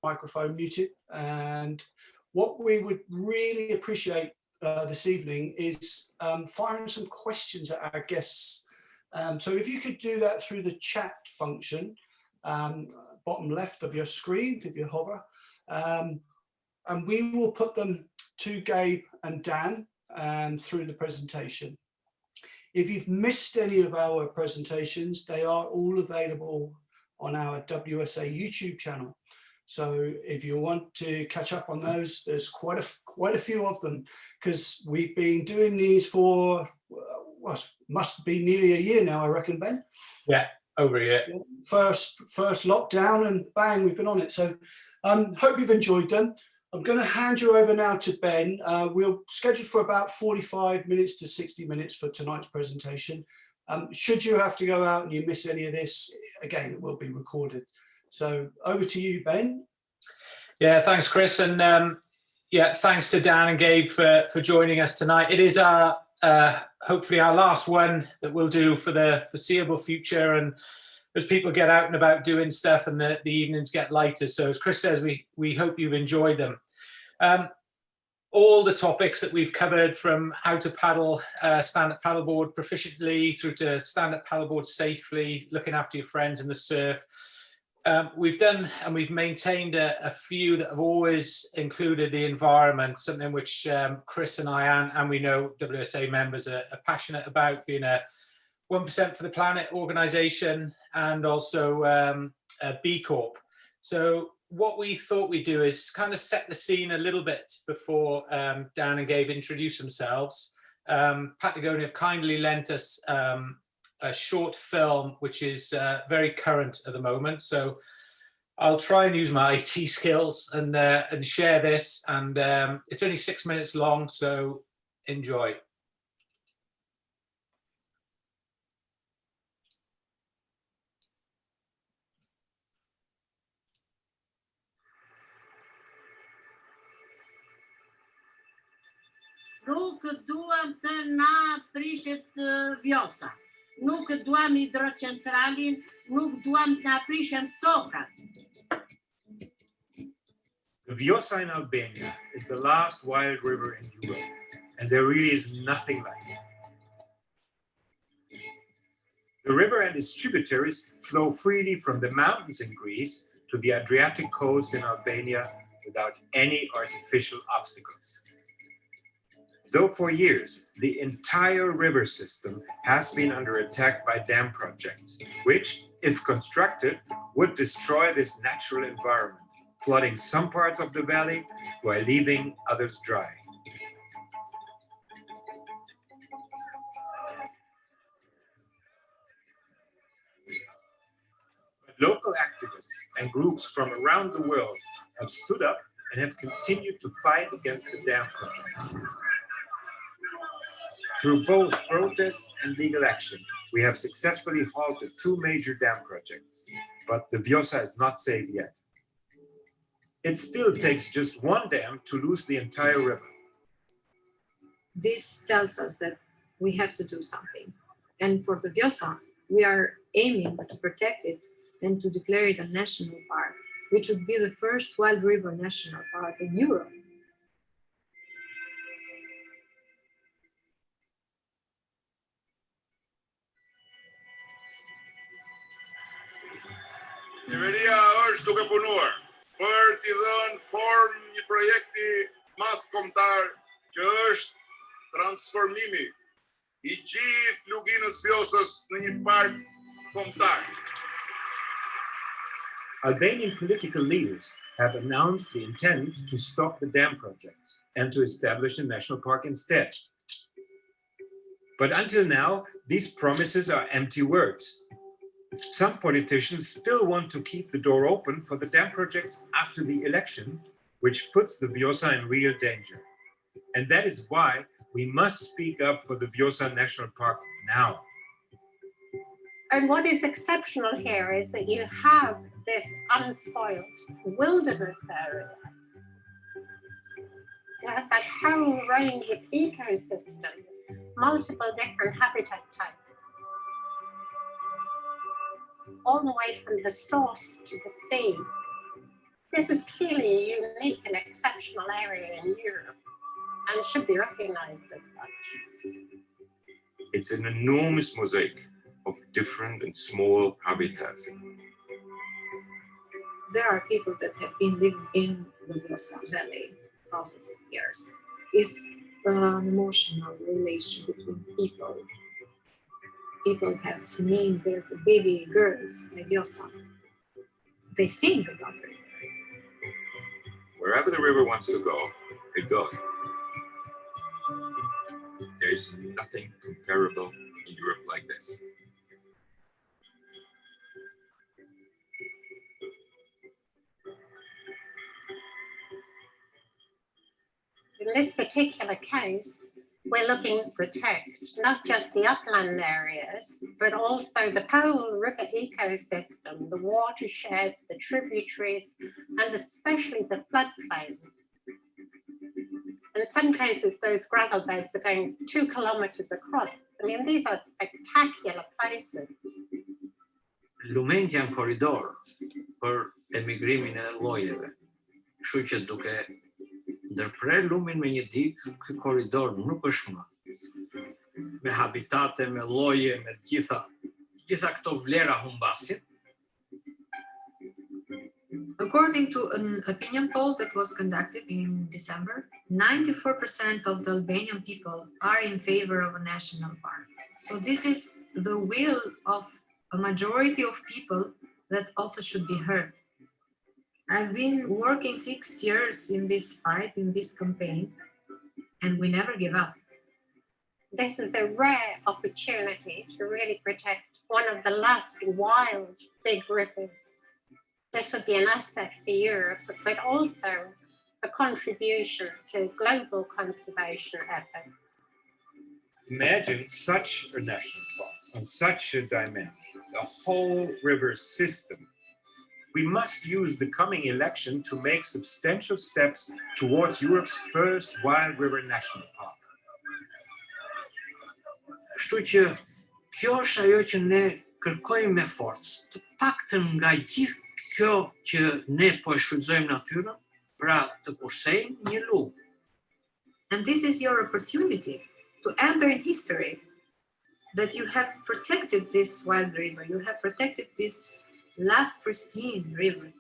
microphone muted. And what we would really appreciate this evening is firing some questions at our guests. So if you could do that through the chat function, bottom left of your screen, if you hover, and we will put them to Gabe and Dan through the presentation. If you've missed any of our presentations, they are all available on our WSA YouTube channel. So if you want to catch up on those, there's quite a few of them, because we've been doing these for what must be nearly a year now, I reckon, Ben. Yeah, over a year. First lockdown, and bang, we've been on it. So hope you've enjoyed them. I'm going to hand you over now to Ben. We'll schedule for about 45 minutes to 60 minutes for tonight's presentation. Should you have to go out and you miss any of this, again, it will be recorded. So over to you, Ben. Yeah, thanks, Chris. And yeah, thanks to Dan and Gabe for joining us tonight. It is our hopefully our last one that we'll do for the foreseeable future. And as people get out and about doing stuff and the evenings get lighter. So as Chris says, we hope you've enjoyed them. All the topics that we've covered, from how to paddle stand-up paddleboard proficiently through to stand-up paddleboard safely, looking after your friends in the surf. We've done and we've maintained a few that have always included the environment, something which Chris and I and we know WSA members are passionate about, being a 1% for the Planet organisation and also a B Corp. So what we thought we'd do is kind of set the scene a little bit before Dan and Gabe introduce themselves. Patagonia have kindly lent us a short film, which is very current at the moment. So I'll try and use my IT skills and share this. And it's only 6 minutes long, so enjoy. Nuk duam të na prishet vjosa, nuk duam hidrocentralin, nuk duam të na prishen tokat. The Vjosa in Albania is the last wild river in Europe, and there really is nothing like it. The river and its tributaries flow freely from the mountains in Greece to the Adriatic coast in Albania without any artificial obstacles. Though for years, the entire river system has been under attack by dam projects, which, if constructed, would destroy this natural environment, flooding some parts of the valley while leaving others dry. But local activists and groups from around the world have stood up and have continued to fight against the dam projects. Through both protests and legal action, we have successfully halted 2 major dam projects, but the Vjosa is not safe yet. It still takes just 1 dam to lose the entire river. This tells us that we have to do something. And for the Vjosa, we are aiming to protect it and to declare it a national park, which would be the first wild river national park in Europe. Qeveria është duke punuar për t'i dhënë formë një projekti madhkombëtar që është transformimi I gjithë luginës Vjosës në një park kombëtar. Albanian political leaders have announced the intent to stop the dam projects and to establish a national park instead. But until now, these promises are empty words. Some politicians still want to keep the door open for the dam projects after the election, which puts the Vjosa in real danger. And that is why we must speak up for the Vjosa National Park now. And what is exceptional here is that you have this unspoiled wilderness area. You have that whole range of ecosystems, multiple different habitat types, all the way from the source to the sea. This is clearly a unique and exceptional area in Europe and should be recognized as such. It's an enormous mosaic of different and small habitats. There are people that have been living in the Vjosa Valley thousands of years. It's an emotional relation between people. People have named their baby girls Vjosa. They sing about it. Wherever the river wants to go, it goes. There's nothing comparable in Europe like this. In this particular case, we're looking to protect not just the upland areas, but also the whole river ecosystem, the watershed, the tributaries, and especially the floodplain. In some cases, those gravel beds are going 2 kilometers across. I mean, these are spectacular places. Lumeni janë korridor për emigrimin e llojeve. Kështu që duke ndërprer lumin me një dikë, ky korridor nuk është më. Me habitate, me lloje, me gjitha këto vlera humbasin. According to an opinion poll that was conducted in December, 94% of the Albanian people are in favor of a national park. So this is the will of a majority of people that also should be heard. I've been working 6 years in this fight, in this campaign, and we never give up. This is a rare opportunity to really protect one of the last wild big rivers. This would be an asset for Europe, but also a contribution to global conservation efforts. Imagine such a national park on such a dimension, the whole river system. We must use the coming election to make substantial steps towards Europe's first wild river national park. Kështu që kjo është ajo që ne kërkojmë me forcë, të paktën nga gjithë kjo që ne po e shfrytëzojmë natyrën, pra të kursejmë një lugë. And this is your opportunity to enter in history, that you have protected this wild river, you have protected this last pristine river,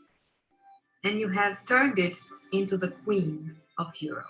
and you have turned it into the queen of Europe.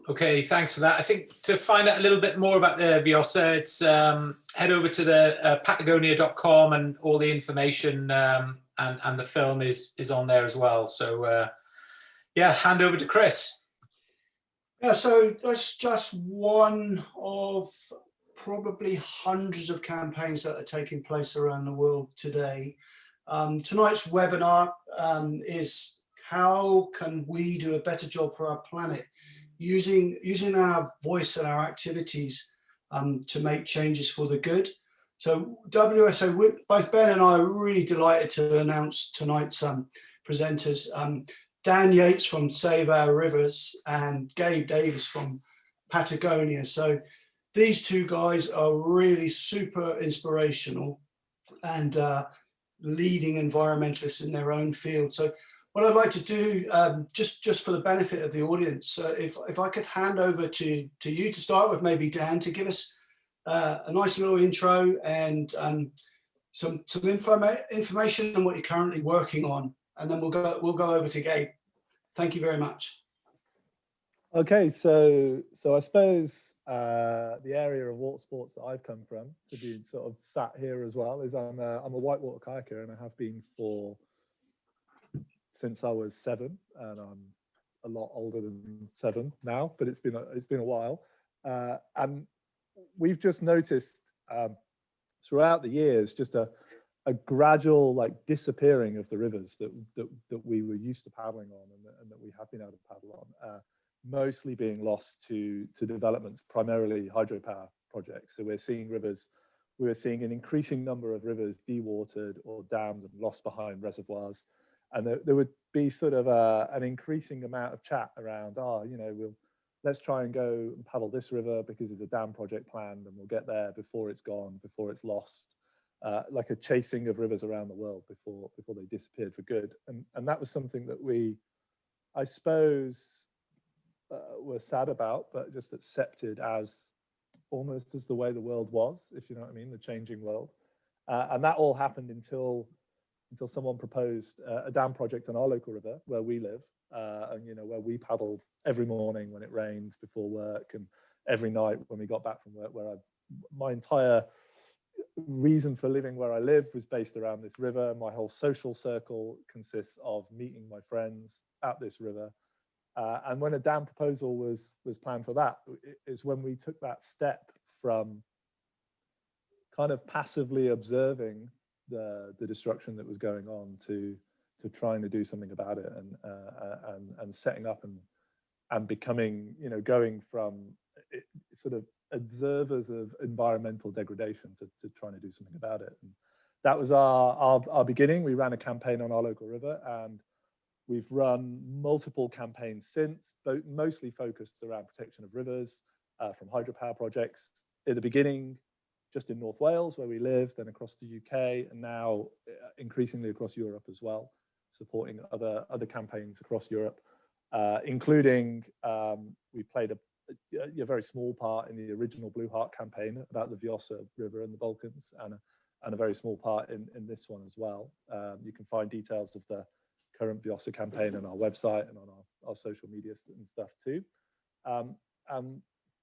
Okay, thanks for that. I think to find out a little bit more about the Vjosa, it's head over to the Patagonia.com, and all the information and the film is on there as well. So yeah, hand over to Chris. Yeah, so that's just one of probably hundreds of campaigns that are taking place around the world today. Tonight's webinar is how can we do a better job for our planet, using our voice and our activities to make changes for the good. So WSO, both Ben and I are really delighted to announce tonight's presenters, Dan Yates from Save Our Rivers and Gabe Davies from Patagonia. So these two guys are really super inspirational and leading environmentalists in their own field. So what I'd like to do, just for the benefit of the audience, if I could hand over to you to start with, maybe Dan, to give us a nice little intro and some information on what you're currently working on, and then we'll go over to Gabe. Thank you very much. Okay, so I suppose the area of water sports that I've come from, to be sort of sat here as well, is I'm a whitewater kayaker, and I have been since I was 7, and I'm a lot older than 7 now, but it's been a while, and we've just noticed throughout the years just a gradual like disappearing of the rivers that we were used to paddling on and that we have been able to paddle on, mostly being lost to developments, primarily hydropower projects. So we're seeing an increasing number of rivers dewatered or dammed and lost behind reservoirs. And there would be sort of an increasing amount of chat around, let's try and go and paddle this river because there's a dam project planned and we'll get there before it's gone, before it's lost, like a chasing of rivers around the world before they disappeared for good. And that was something that we, I suppose, were sad about, but just accepted as almost as the way the world was, if you know what I mean, the changing world. And that all happened until someone proposed a dam project on our local river where we live, and where we paddled every morning when it rained before work, and every night when we got back from work. My entire reason for living where I live was based around this river. My whole social circle consists of meeting my friends at this river. And when a dam proposal was planned for that, is when we took that step from kind of passively observing the destruction that was going on to trying to do something about it, and setting up and becoming, going from sort of observers of environmental degradation to trying to do something about it. And that was our beginning. We ran a campaign on our local river, and we've run multiple campaigns since, but mostly focused around protection of rivers, from hydropower projects. At the beginning, just in North Wales, where we live, then across the UK, and now increasingly across Europe as well, supporting other campaigns across Europe, including we played a very small part in the original Blue Heart campaign about the Vjosa River in the Balkans, and a very small part in this one as well. You can find details of the current Vjosa campaign on our website and on our social media and stuff too.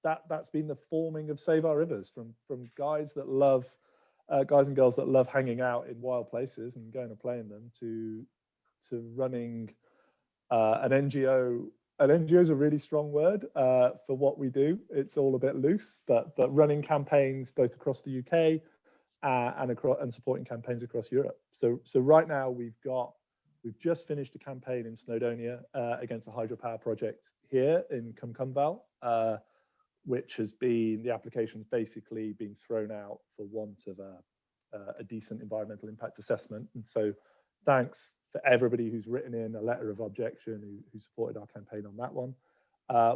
That's been the forming of Save Our Rivers, from guys and girls that love hanging out in wild places and going to play in them, to running an NGO. An NGO is a really strong word for what we do. It's all a bit loose, but running campaigns both across the UK and supporting campaigns across Europe. So right now we've just finished a campaign in Snowdonia against a hydropower project here in Cumcumval, which has been, the application's basically been thrown out for want of a decent environmental impact assessment. And so thanks for everybody who's written in a letter of objection, who supported our campaign on that one.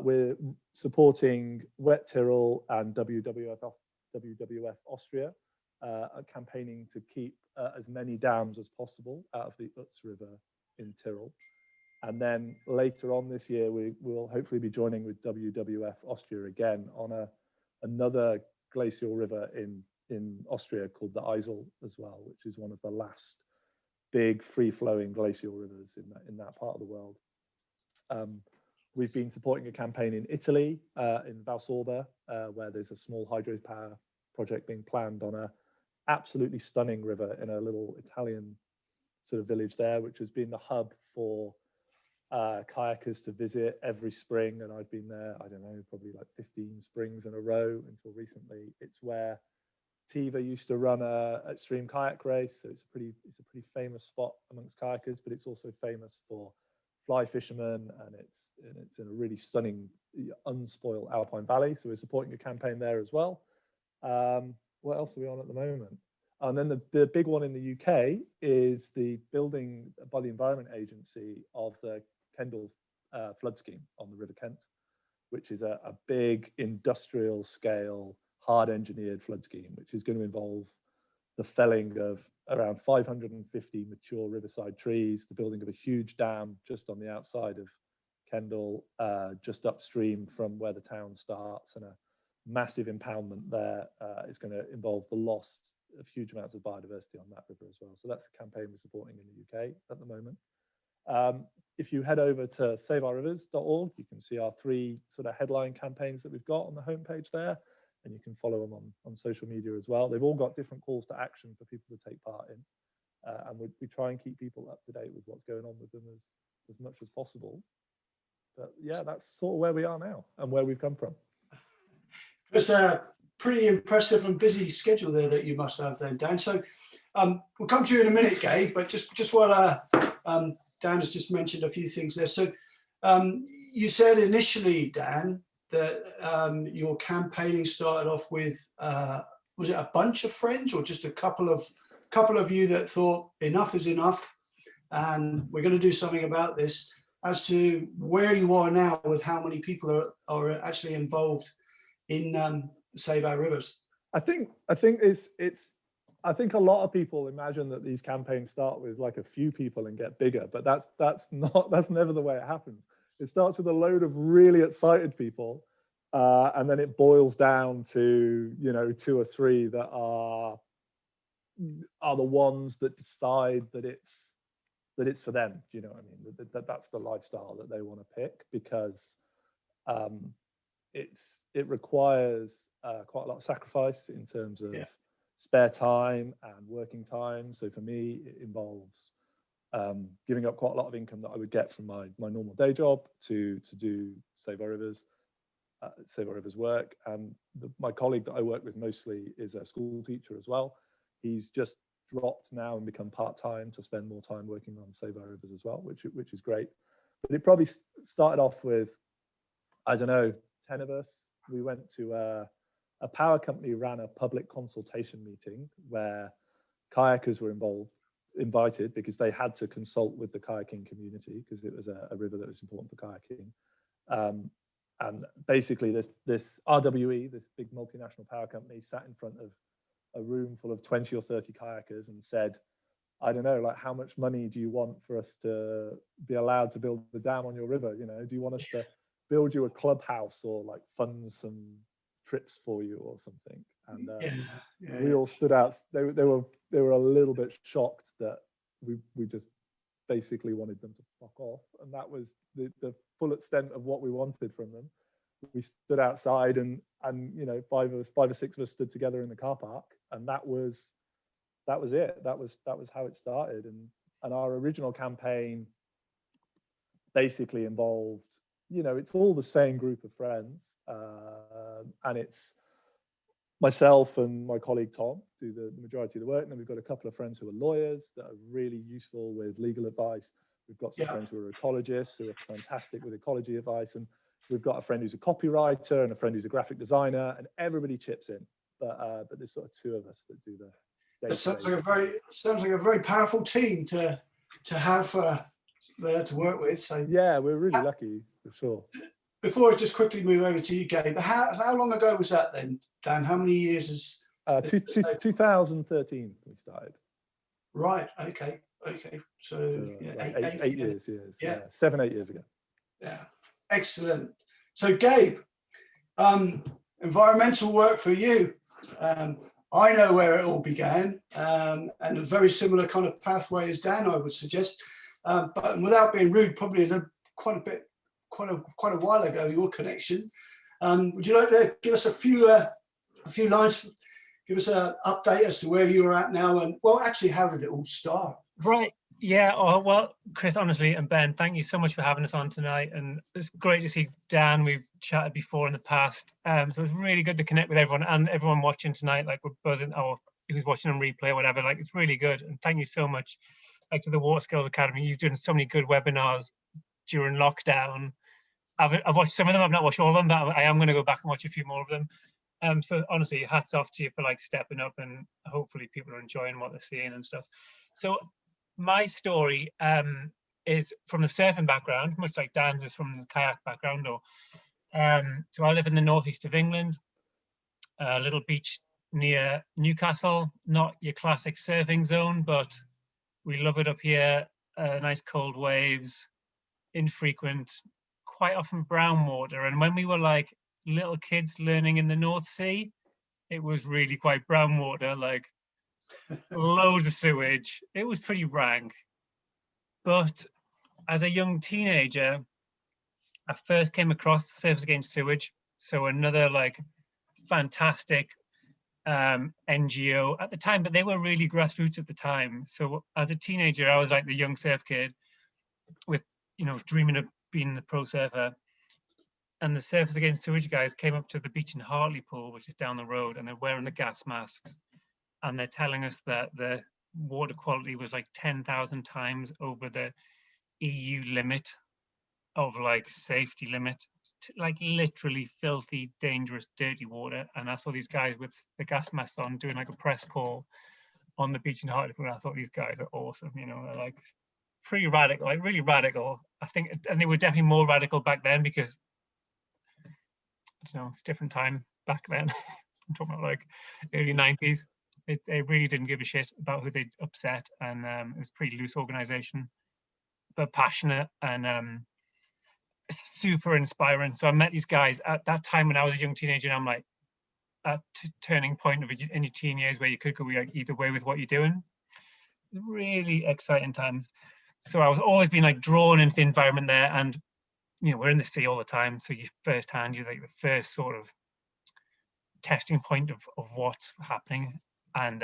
We're supporting Wet Tyrol and WWF Austria, campaigning to keep as many dams as possible out of the Utz River in Tyrol. And then later on this year, we will hopefully be joining with WWF Austria again on another glacial river in Austria called the Isel as well, which is one of the last big free-flowing glacial rivers in that part of the world. We've been supporting a campaign in Italy, in Valsorba, where there's a small hydropower project being planned on a absolutely stunning river in a little Italian sort of village there, which has been the hub for kayakers to visit every spring. And I've been there, I don't know, probably like 15 springs in a row until recently. It's where Tiva used to run a extreme kayak race, so it's a pretty famous spot amongst kayakers, but it's also famous for fly fishermen, and it's in a really stunning, unspoiled alpine valley. So we're supporting a campaign there as well. What else are we on at the moment? And then the big one in the UK is the building by the Environment Agency of the Kendal flood scheme on the River Kent, which is a big industrial scale, hard engineered flood scheme, which is going to involve the felling of around 550 mature riverside trees, the building of a huge dam just on the outside of Kendal, just upstream from where the town starts, and a massive impoundment there. Is going to involve the loss of huge amounts of biodiversity on that river as well. So that's a campaign we're supporting in the UK at the moment. If you head over to saveourrivers.org, you can see our 3 sort of headline campaigns that we've got on the homepage there, and you can follow them on social media as well. They've all got different calls to action for people to take part in, and we try and keep people up to date with what's going on with them as much as possible. But yeah, that's sort of where we are now and where we've come from. It's a pretty impressive and busy schedule there that you must have then, Dan. So we'll come to you in a minute, Gabe, but just while Dan has just mentioned a few things there. So you said initially, Dan, that your campaigning started off with, was it a bunch of friends or just a couple of you that thought enough is enough and we're going to do something about this? As to where you are now with how many people are actually involved in Save Our Rivers? I think I think a lot of people imagine that these campaigns start with like a few people and get bigger, but that's never the way it happens. It starts with a load of really excited people, and then it boils down to, you know, 2 or 3 that are the ones that decide that it's for them. Do you know what I mean? That's the lifestyle that they want to pick, because it requires quite a lot of sacrifice in terms of spare time and working time. So for me, it involves giving up quite a lot of income that I would get from my normal day job to do Save Our Rivers work. And my colleague that I work with mostly is a school teacher as well. He's just dropped now and become part-time to spend more time working on Save Our Rivers as well, which is great. But it probably started off with, I don't know, 10 of us. We went to a power company ran a public consultation meeting where kayakers were invited because they had to consult with the kayaking community because it was a river that was important for kayaking. And basically this RWE, this big multinational power company, sat in front of a room full of 20 or 30 kayakers and said, I don't know, like, how much money do you want for us to be allowed to build the dam on your river? You know, do you want us to build you a clubhouse or like fund some trips for you or something? And we all stood out. They were a little bit shocked that we just basically wanted them to fuck off, and that was the full extent of what we wanted from them. We stood outside and you know, 5 or 6 of us stood together in the car park, and that was it. That was how it started. And our original campaign basically involved, you know, it's all the same group of friends, and it's myself and my colleague Tom do the majority of the work. And then we've got a couple of friends who are lawyers that are really useful with legal advice. We've got some friends who are ecologists who are fantastic with ecology advice, and we've got a friend who's a copywriter and a friend who's a graphic designer, and everybody chips in. But there's sort of 2 of us that do the. It sounds like a very powerful team to have there to work with. So yeah, we're really lucky for sure. Before I just quickly move over to you, Gabe, how long ago was that then, Dan? How many years is? 2013 we started. Right. Okay. So like 8 years. Yeah. 7, 8 years ago. Yeah. Excellent. So Gabe, environmental work for you. I know where it all began, and a very similar kind of pathway as Dan, I would suggest. But without being rude, probably quite a while ago, your connection. Would you like to give us a few lines? Give us an update as to where you're at now, and well, actually, how did it all start? Right. Yeah. Oh, well, Chris, honestly, and Ben, thank you so much for having us on tonight. And it's great to see Dan. We've chatted before in the past. So it's really good to connect with everyone and everyone watching tonight, like we're buzzing, or who's watching on replay or whatever. Like, it's really good. And thank you so much. Like, to the Water Skills Academy, you've done so many good webinars during lockdown. I've watched some of them. I've not watched all of them, but I am going to go back and watch a few more of them. So honestly, hats off to you for like stepping up, and hopefully people are enjoying what they're seeing and stuff. So my story is from the surfing background, much like Dan's is from the kayak background. So I live in the northeast of England, a little beach near Newcastle, not your classic surfing zone, but we love it up here. Nice cold waves, infrequent, quite often brown water. And when we were like little kids learning in the North Sea, it was really quite brown water, like loads of sewage. It was pretty rank. But as a young teenager, I first came across Surfers Against Sewage. So another like fantastic NGO at the time, but they were really grassroots at the time. So as a teenager, I was like the young surf kid with, you know, dreaming of been the pro surfer, and the Surfers Against Sewage guys came up to the beach in Hartlepool, which is down the road, and they're wearing the gas masks, and they're telling us that the water quality was like 10,000 times over the EU limit of like safety limit, like literally filthy, dangerous, dirty water. And I saw these guys with the gas masks on doing like a press call on the beach in Hartlepool. I thought these guys are awesome, you know, they're like pretty radical, like really radical. I think, and they were definitely more radical back then because, you know, it's a different time back then. I'm talking about like early 90s. They really didn't give a shit about who they'd upset, and it was a pretty loose organization, but passionate and super inspiring. So I met these guys at that time when I was a young teenager, and I'm like, at turning point of in your teen years where you could go like either way with what you're doing. Really exciting times. So I was always been like drawn into the environment there, and you know, we're in the sea all the time, so you firsthand, you're like the first sort of testing point of what's happening, and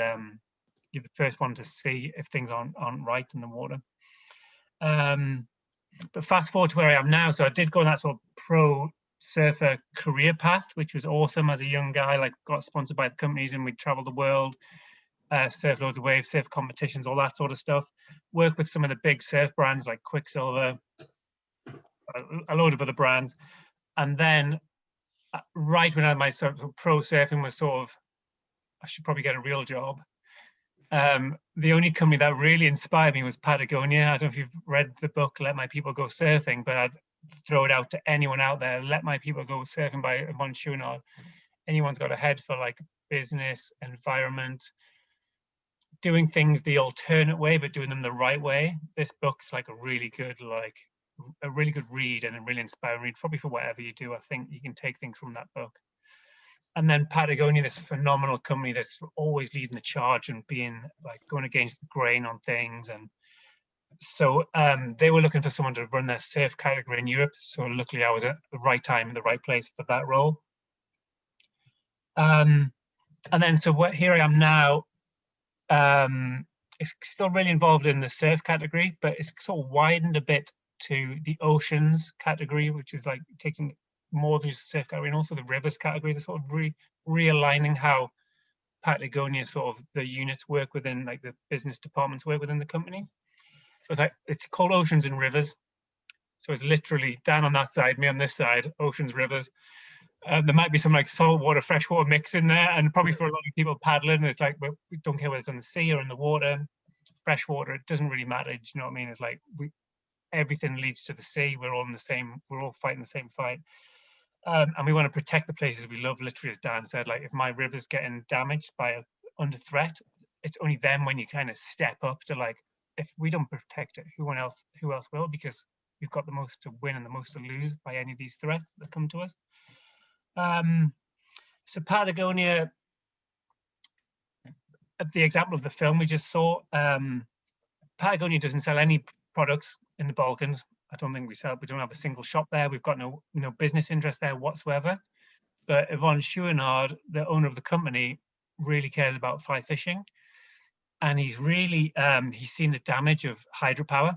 you're the first one to see if things aren't right in the water. But fast forward to where I am now. So I did go on that sort of pro surfer career path, which was awesome as a young guy, like got sponsored by the companies, and we traveled the world, surf loads of waves, surf competitions, all that sort of stuff. Work with some of the big surf brands like Quicksilver, a load of other brands. And then right when I had my sort of pro surfing was sort of, I should probably get a real job. The only company that really inspired me was Patagonia. I don't know if you've read the book, Let My People Go Surfing, but I'd throw it out to anyone out there. Let My People Go Surfing by Yvonne Chouinard. Anyone's got a head for like business, environment, doing things the alternate way, but doing them the right way. This book's like a really good read and a really inspiring read, probably for whatever you do. I think you can take things from that book. And then Patagonia, this phenomenal company that's always leading the charge and being like going against the grain on things. And so they were looking for someone to run their surf category in Europe. So luckily I was at the right time in the right place for that role. And then so here I am now. It's still really involved in the surf category, but it's sort of widened a bit to the oceans category, which is like taking more than just surf category, and also the rivers category. They're sort of realigning how Patagonia sort of the units work within, like the business departments work within the company. So it's like, it's called Oceans and Rivers. So it's literally Dan on that side, me on this side, oceans, rivers. There might be some like saltwater, freshwater mix in there, and probably for a lot of people paddling, it's like, well, we don't care whether it's on the sea or in the water, freshwater, it doesn't really matter. Do you know what I mean? It's like everything leads to the sea. We're all in the same, we're all fighting the same fight. And we want to protect the places we love. Literally, as Dan said, like if my river's getting damaged under threat, it's only then when you kind of step up to like, if we don't protect it, who else will? Because we've got the most to win and the most to lose by any of these threats that come to us. So Patagonia, the example of the film we just saw, Patagonia doesn't sell any products in the Balkans. I don't think we don't have a single shop there. We've got no business interest there whatsoever. But Yvonne Chouinard, the owner of the company, really cares about fly fishing. And he's really, he's seen the damage of hydropower.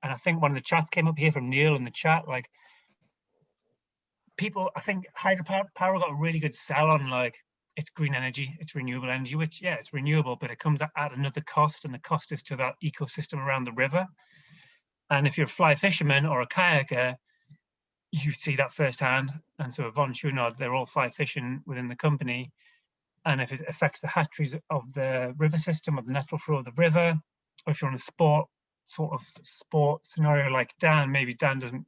And I think one of the chats came up here from Neil in the chat, like people, I think hydropower got a really good sell on like, it's green energy, it's renewable energy, which yeah, it's renewable, but it comes at another cost, and the cost is to that ecosystem around the river. And if you're a fly fisherman or a kayaker, you see that firsthand. And so Yvonne Chouinard, they're all fly fishing within the company. And if it affects the hatcheries of the river system, or the natural flow of the river, or if you're on a sport scenario like Dan, maybe Dan doesn't,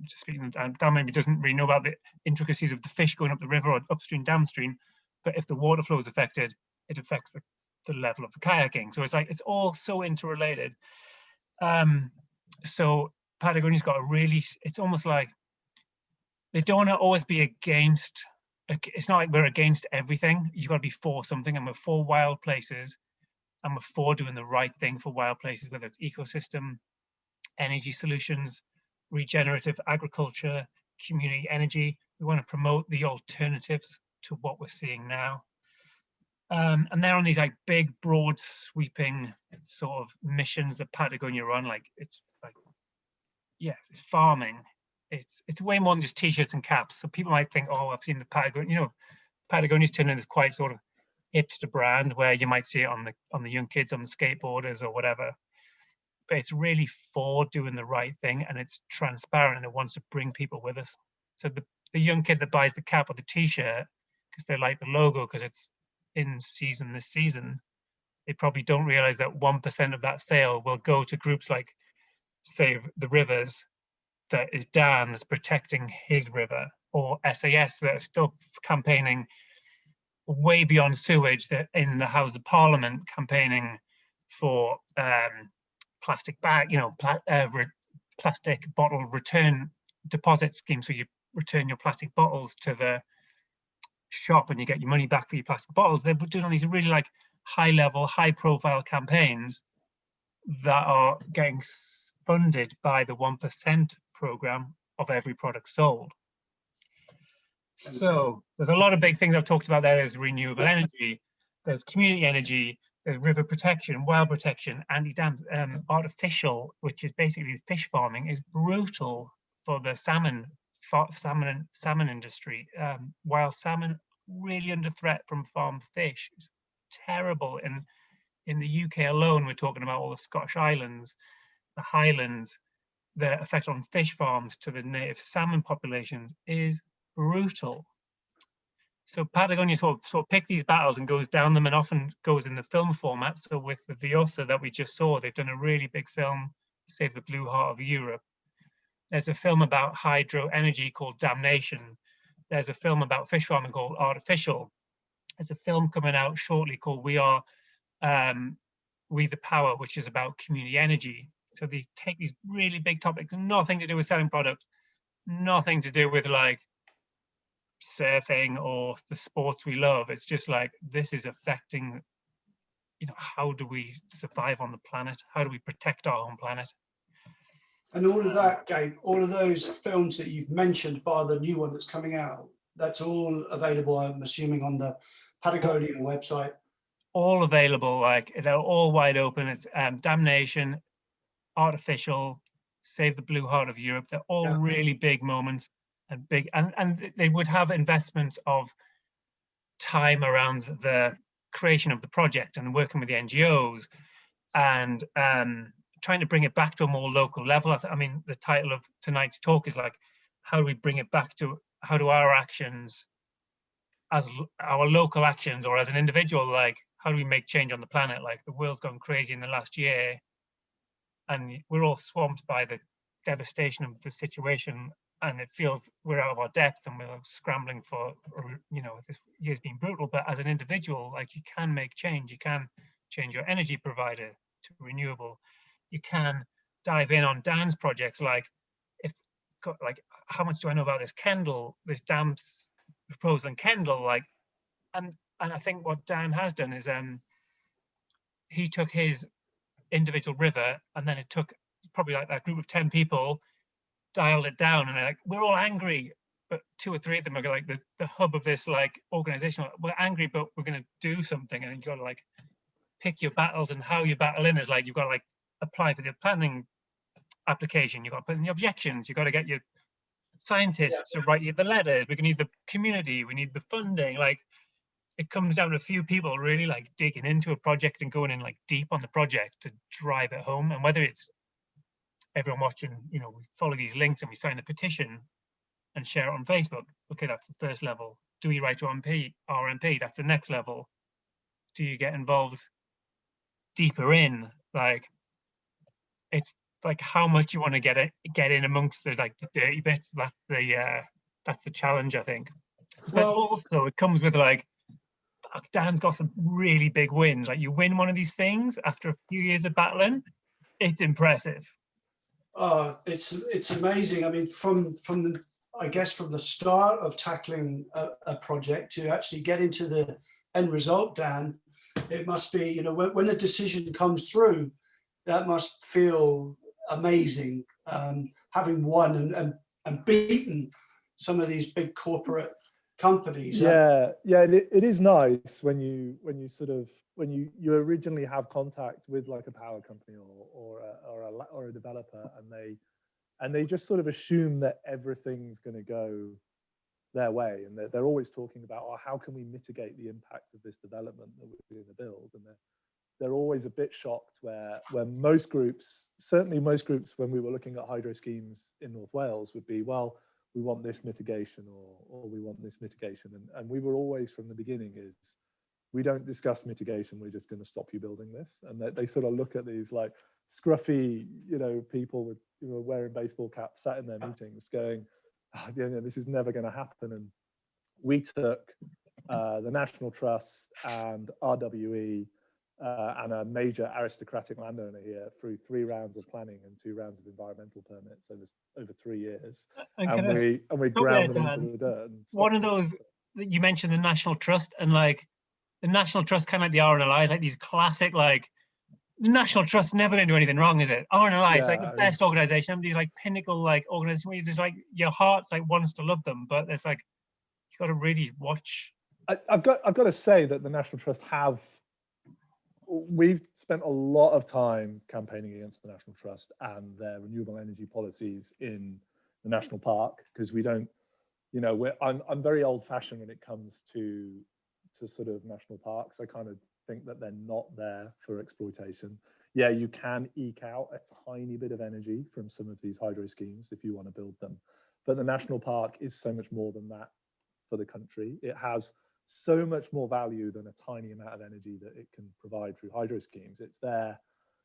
just speaking of Dan maybe doesn't really know about the intricacies of the fish going up the river or upstream, downstream. But if the water flow is affected, it affects the level of the kayaking. So it's like, it's all so interrelated. So Patagonia's got a really, it's almost like they don't want to always be against, it's not like we're against everything. You've got to be for something, and we're for wild places, and we're for doing the right thing for wild places, whether it's ecosystem, energy solutions, regenerative agriculture, community energy. We want to promote the alternatives to what we're seeing now. And they're on these like big, broad, sweeping sort of missions that Patagonia run. Like it's like yes, it's farming. It's way more than just t-shirts and caps. So people might think, oh, I've seen the Patagonia. You know, Patagonia's turned into this quite sort of hipster brand where you might see it on the young kids on the skateboarders or whatever. But it's really for doing the right thing, and it's transparent, and it wants to bring people with us. So the young kid that buys the cap or the t-shirt because they like the logo because it's in season this season, they probably don't realize that 1% of that sale will go to groups like Save the Rivers, that is Dan that's protecting his river, or SAS that are still campaigning way beyond sewage, that in the House of Parliament campaigning for plastic bag, plastic bottle return deposit scheme. So you return your plastic bottles to the shop and you get your money back for your plastic bottles. They're doing all these really like high level, high profile campaigns that are getting funded by the 1% program of every product sold. So there's a lot of big things I've talked about there. There's renewable energy, there's community energy, there's river protection, wild protection, anti-dams, artificial, which is basically fish farming, is brutal for the salmon industry. Wild salmon really under threat from farmed fish. It's terrible. In the UK alone, we're talking about all the Scottish Islands, the Highlands. The effect on fish farms to the native salmon populations is brutal. So Patagonia sort of pick these battles and goes down them, and often goes in the film format. So with the Vjosa that we just saw, they've done a really big film, Save the Blue Heart of Europe. There's a film about hydro energy called Damnation. There's a film about fish farming called Artificial. There's a film coming out shortly called We the Power, which is about community energy. So they take these really big topics, nothing to do with selling product, nothing to do with like surfing or the sports we love. It's just like, this is affecting, how do we survive on the planet? How do we protect our home planet? And all of that, Gabe, all of those films that you've mentioned, bar the new one that's coming out, that's all available, I'm assuming, on the Patagonia website. All available, like they're all wide open. It's Damnation, Artificial, Save the Blue Heart of Europe. They're all really big moments and big, and they would have investments of time around the creation of the project and working with the NGOs and trying to bring it back to a more local level. I mean, the title of tonight's talk is like, how do we bring it back to, how do our actions, as our local actions or as an individual, like, how do we make change on the planet? Like, the world's gone crazy in the last year and we're all swamped by the devastation of the situation, and it feels we're out of our depth and we're scrambling for, this year's been brutal. But as an individual, like, you can make change. You can change your energy provider to renewable. You can dive in on Dan's projects, like, how much do I know about this Kendall, this dams proposal in Kendall, like, and I think what Dan has done is he took his individual river, and then it took probably like that group of 10 people, dialed it down, and they're like, we're all angry, but 2 or 3 of them are like the hub of this like organization. We're angry, but we're going to do something. And you got to like pick your battles, and how you battle in is like, you've got to like apply for the planning application, you've got to put in the objections, you've got to get your scientists to write you the letters, we need the community, we need the funding. Like, it comes down to a few people really like digging into a project and going in like deep on the project to drive it home. And whether it's everyone watching, we follow these links and we sign the petition and share it on Facebook. Okay, that's the first level. Do we write to RMP? That's the next level. Do you get involved deeper in? Like, it's like how much you want to get in amongst the like the dirty bits. That's the challenge, I think. But also it comes with like, Dan's got some really big wins. Like, you win one of these things after a few years of battling, it's impressive. It's amazing. I mean, from the start of tackling a project to actually get into the end result, Dan, it must be, when the decision comes through, that must feel amazing, having won and beaten some of these big corporate companies. It is nice when you originally have contact with like a power company or a developer, and they just sort of assume that everything's going to go their way, and they're always talking about, oh, how can we mitigate the impact of this development that we're going to build, and they're always a bit shocked where most groups, certainly most groups when we were looking at hydro schemes in North Wales, would be, well, we want this mitigation, or we want this mitigation, and we were always from the beginning is, we don't discuss mitigation, we're just going to stop you building this. And they sort of look at these like scruffy, people with wearing baseball caps sat in their meetings going, oh, this is never going to happen. And we took the National Trust and RWE and a major aristocratic landowner here through 3 rounds of planning and 2 rounds of environmental permits over 3 years, and we ground them into the dirt. One of those that you mentioned, the National Trust, and like the National Trust, kind of like the RNLI, is like these classic, like, the National Trust's never going to do anything wrong, is it? RNLI is like the best organization, these like pinnacle like organizations where you just like, your heart's like wants to love them, but it's like you got to really watch. I've got to say that the National Trust we've spent a lot of time campaigning against the National Trust and their renewable energy policies in the national park, because we don't, I'm very old-fashioned when it comes to sort of national parks. I kind of think that they're not there for exploitation. Yeah, you can eke out a tiny bit of energy from some of these hydro schemes if you want to build them, but the national park is so much more than that for the country. It has so much more value than a tiny amount of energy that it can provide through hydro schemes. It's there,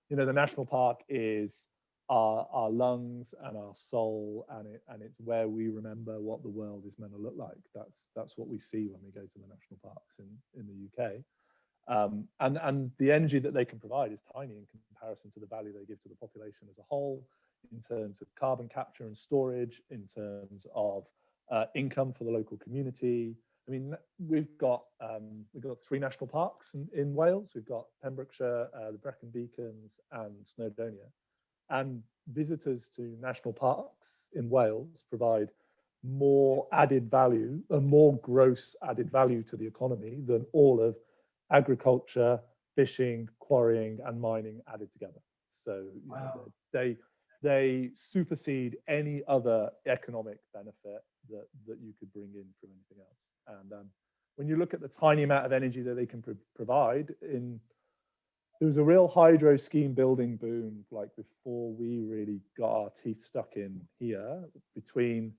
the national park is our lungs and our soul, and it's where we remember what the world is meant to look like. That's what we see when we go to the national parks in the UK. And the energy that they can provide is tiny in comparison to the value they give to the population as a whole, in terms of carbon capture and storage, in terms of income for the local community. I mean, we've got 3 national parks in Wales. We've got Pembrokeshire, the Brecon Beacons, and Snowdonia. And visitors to national parks in Wales provide more added value, more gross added value to the economy than all of agriculture, fishing, quarrying, and mining added together. So wow. They supersede any other economic benefit that you could bring in from anything else. And when you look at the tiny amount of energy that they can provide, there was a real hydro scheme building boom like before we really got our teeth stuck in here. Between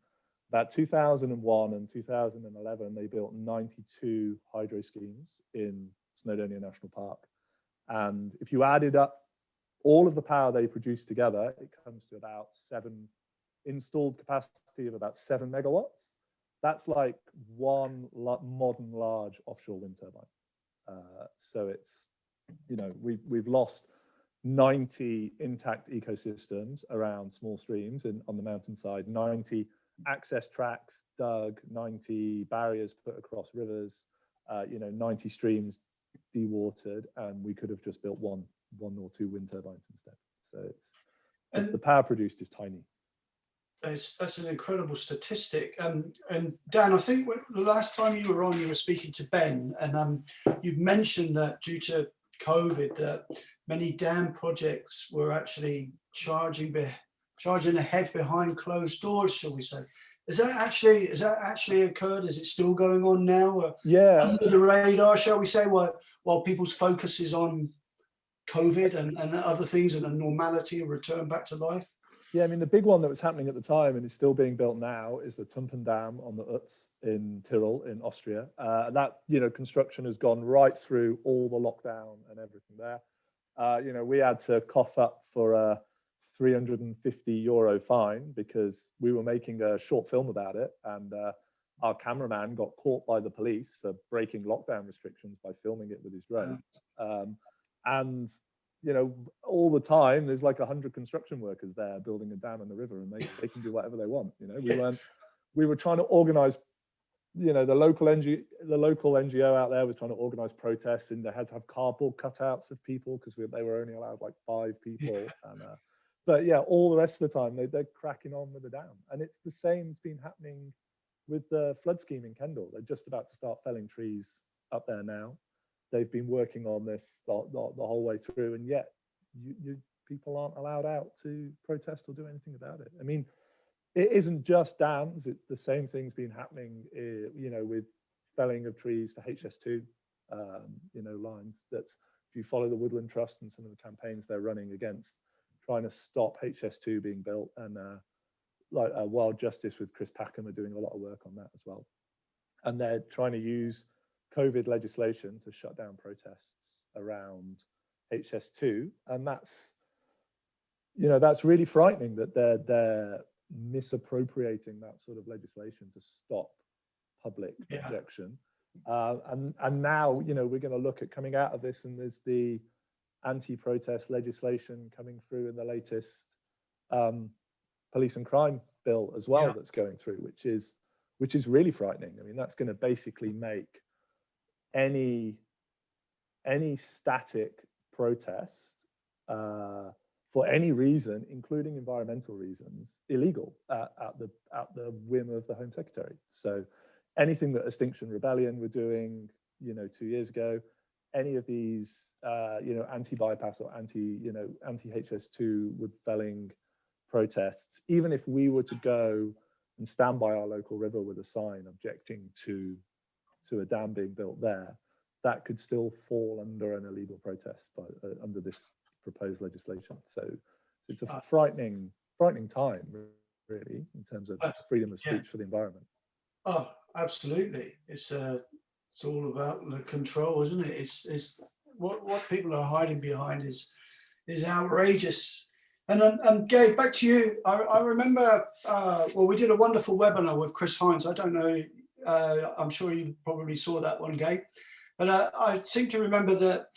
about 2001 and 2011, they built 92 hydro schemes in Snowdonia National Park. And if you added up all of the power they produce together, it comes to about installed capacity of about 7 megawatts. That's like one modern large offshore wind turbine. So it's, we've lost 90 intact ecosystems around small streams and on the mountainside, 90 access tracks dug, 90 barriers put across rivers, 90 streams dewatered, and we could have just built one or 2 wind turbines instead. So the power produced is tiny. That's an incredible statistic. And Dan, I think the last time you were on, you were speaking to Ben, and you mentioned that due to COVID, that many dam projects were actually charging ahead behind closed doors, shall we say? Has that actually occurred? Is it still going on now? Yeah, under the radar, shall we say, while people's focus is on COVID and other things and a normality, a return back to life? Yeah, I mean, the big one that was happening at the time and is still being built now is the Tumpen Dam on the Utz in Tyrol in Austria. That, construction has gone right through all the lockdown and everything there. We had to cough up for a €350 fine because we were making a short film about it, and our cameraman got caught by the police for breaking lockdown restrictions by filming it with his drone. And all the time there's like 100 construction workers there building a dam in the river, and they can do whatever they want. We were trying to organize, the local NGO out there was trying to organize protests, and they had to have cardboard cutouts of people because they were only allowed like 5 people. And but yeah, all the rest of the time they're cracking on with the dam, and it's the same has been happening with the flood scheme in Kendal. They're just about to start felling trees up there now. They've been working on this the whole way through, and yet people aren't allowed out to protest or do anything about it. I mean, it isn't just dams. The same thing's been happening, you know, with felling of trees for HS2, you know, lines. That's, if you follow the Woodland Trust and some of the campaigns they're running against trying to stop HS2 being built, and like Wild Justice with Chris Packham are doing a lot of work on that as well. And they're trying to use COVID legislation to shut down protests around HS2, and that's, you know, that's really frightening that they're misappropriating that sort of legislation to stop public objection. And now, you know, we're going to look at coming out of this, and there's the anti-protest legislation coming through in the latest police and crime bill as well, that's going through, which is really frightening. I mean, that's going to basically make any static protest for any reason, including environmental reasons, illegal at the whim of the Home Secretary. So anything that Extinction Rebellion were doing, you know, 2 years ago, any of these, you know, anti-bypass or anti-HS2 wood felling protests, even if we were to go and stand by our local river with a sign objecting to a dam being built there, that could still fall under an illegal protest under this proposed legislation. So it's a frightening time, really, in terms of freedom of speech for the environment. Oh, absolutely. It's all about the control, isn't it? It's what people are hiding behind is outrageous. And Gabe, back to you. I remember, well, we did a wonderful webinar with Chris Hines. I don't know, I'm sure you probably saw that one, Gabe. But I seem to remember that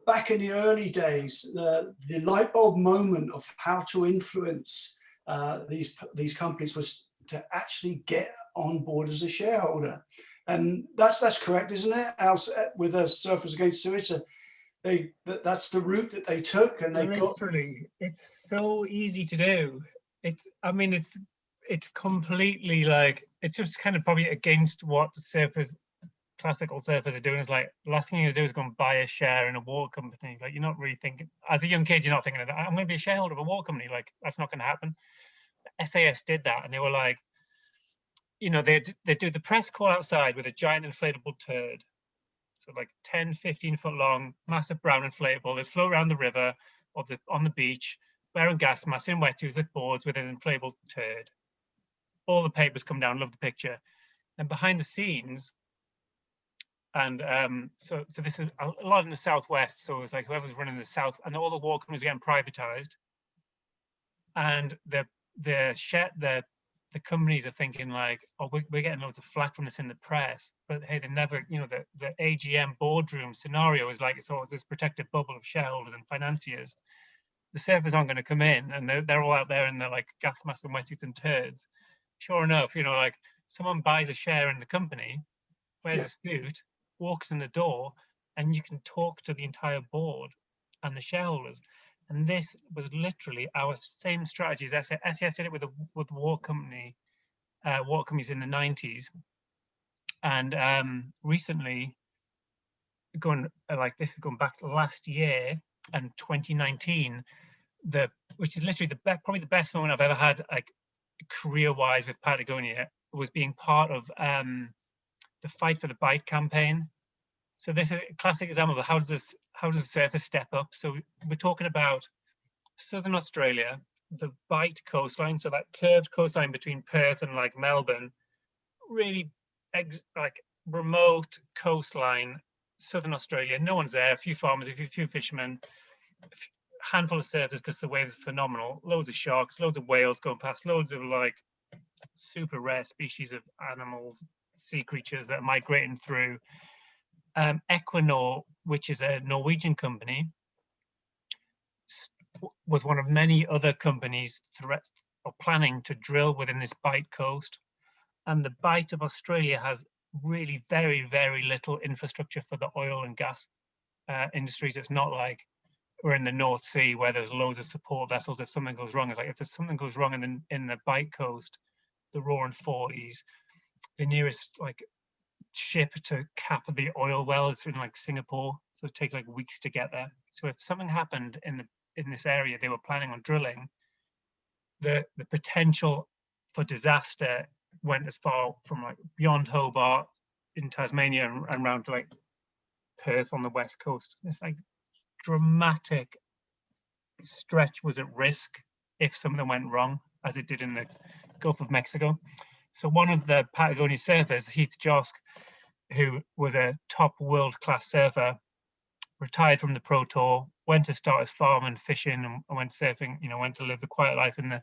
back in the early days, the light bulb moment of how to influence these companies was to actually get on board as a shareholder. And that's correct, isn't it? With Surfers Against Sewage, that's the route that they took, and they literally, it's so easy to do. I mean, it's completely like, it's just kind of probably against what the classical surfers are doing. Is like, the last thing you're gonna do is go and buy a share in a water company. Like, you're not really thinking, as a young kid, you're not thinking, I'm going to be a shareholder of a water company. Like, that's not going to happen. SAS did that, and they were like, you know, they do the press call outside with a giant inflatable turd. So like 10, 15 foot long, massive brown inflatable. They float around the river or on the beach, wearing gas masks in wetsuits with boards with an inflatable turd. All the papers come down, love the picture. And behind the scenes, and so this is a lot in the southwest. So it was like whoever's running the south, and all the water companies are getting privatized. And the companies are thinking like, oh, we're getting loads of flack from this in the press, but hey, they never, you know, the AGM boardroom scenario is like, it's all this protected bubble of shareholders and financiers. The surfers aren't going to come in, and they're all out there in their like gas masks and wetsuits and turds. Sure enough, you know, like someone buys a share in the company, wears a suit, walks in the door, and you can talk to the entire board and the shareholders. And this was literally our same strategy as SAS did it with water companies in the 90s. And recently, going back last year and 2019, which is literally probably the best moment I've ever had, like career-wise with Patagonia, was being part of the Fight for the Bite campaign. So this is a classic example of how does a surfer step up. So we're talking about Southern Australia, the Bite coastline, so that curved coastline between Perth and like Melbourne, really like remote coastline, Southern Australia. No one's there, a few farmers, a few fishermen, a handful of surfers because the waves are phenomenal, loads of sharks, loads of whales going past, loads of like super rare species of animals, sea creatures that are migrating through. Equinor, which is a Norwegian company, was one of many other companies planning to drill within this Bight coast. And the Bight of Australia has really very, very little infrastructure for the oil and gas industries. It's not like we're in the North Sea where there's loads of support vessels if something goes wrong. It's like if there's something goes wrong in the Bight coast, the Roaring Forties, the nearest like ship to cap the oil well is in like Singapore, so it takes like weeks to get there. So if something happened in the in this area they were planning on drilling, the potential for disaster went as far from like beyond Hobart in Tasmania and around to like Perth on the west coast. This like dramatic stretch was at risk if something went wrong, as it did in the Gulf of Mexico. So one of the Patagonia surfers, Heath Josk, who was a top world-class surfer, retired from the Pro Tour, went to start his farm and fishing, and went surfing, you know, went to live the quiet life in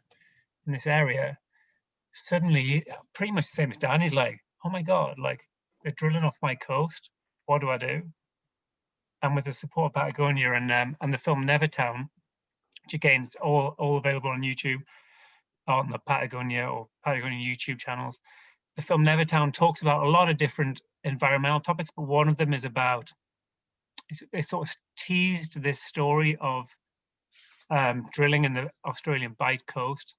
this area. Suddenly, pretty much the same as Dan, he's like, oh my God, like they're drilling off my coast. What do I do? And with the support of Patagonia and the film Nevertown, which again is all available on YouTube, on the Patagonia or Patagonia YouTube channels. The film Nevertown talks about a lot of different environmental topics, but one of them is about, it sort of teased this story of drilling in the Australian Bight coast.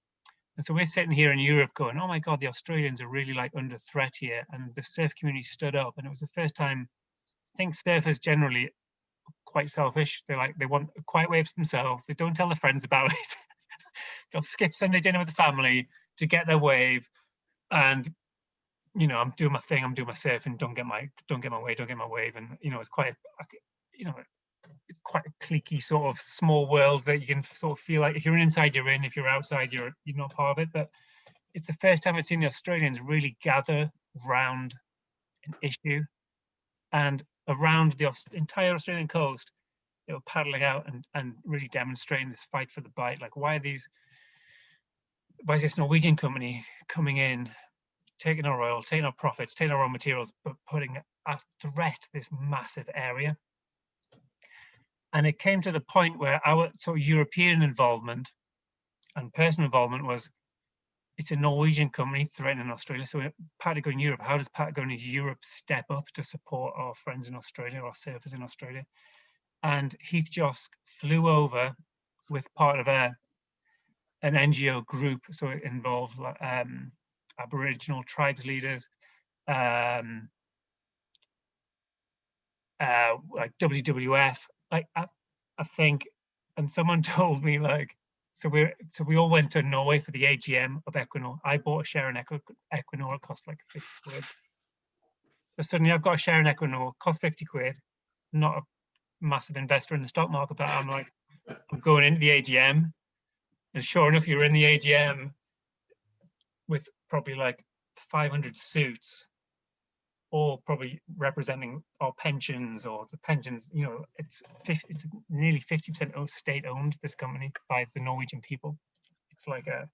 And so we're sitting here in Europe going, oh my God, the Australians are really like under threat here. And the surf community stood up, and it was the first time. I think surfers generally quite selfish. They want a quiet wave to themselves. They don't tell their friends about it. They'll skip Sunday dinner with the family to get their wave, and you know, I'm doing my thing, I'm doing my surfing, don't get my wave. And you know, it's quite it's quite a cliquey sort of small world that you can sort of feel like if you're inside, you're in, if you're outside, you're not part of it. But it's the first time I've seen the Australians really gather round an issue, and around the entire Australian coast, they were paddling out and really demonstrating this fight for the Bight. Like, why is this Norwegian company coming in, taking our oil, taking our profits, taking our raw materials, but putting at threat this massive area? And it came to the point where our sort of European involvement and personal involvement was, it's a Norwegian company threatening Australia. So Patagonia Europe, how does Patagonia Europe step up to support our friends in Australia, our surfers in Australia? And Heath Josk flew over with part of an NGO group. So it involved Aboriginal tribes leaders, like WWF, like I think, and someone told me like, so we all went to Norway for the AGM of Equinor. I bought a share in Equinor, it cost like 50 quid. So suddenly I've got a share in Equinor, cost 50 quid, not a massive investor in the stock market, but I'm like, I'm going into the AGM. And sure enough, you're in the AGM with probably like 500 suits, all probably representing our pensions or the pensions. You know, it's nearly 50% state-owned, this company, by the Norwegian people. It's like a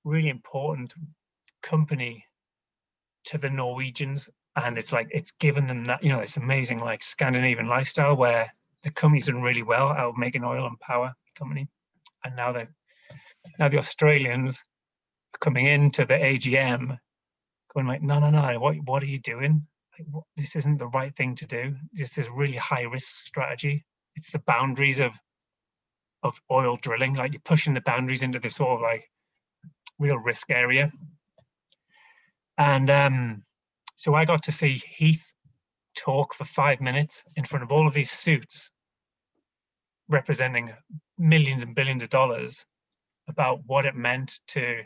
really important company to the Norwegians, and it's like it's given them that, you know, this amazing like Scandinavian lifestyle where the company's done really well out of making oil and power company, and now the Australians are coming into the AGM going like, no, what are you doing? Like, this isn't the right thing to do. This is really high risk strategy. It's the boundaries of oil drilling. Like, you're pushing the boundaries into this sort of like real risk area. And so I got to see Heath talk for 5 minutes in front of all of these suits representing millions and billions of dollars about what it meant to,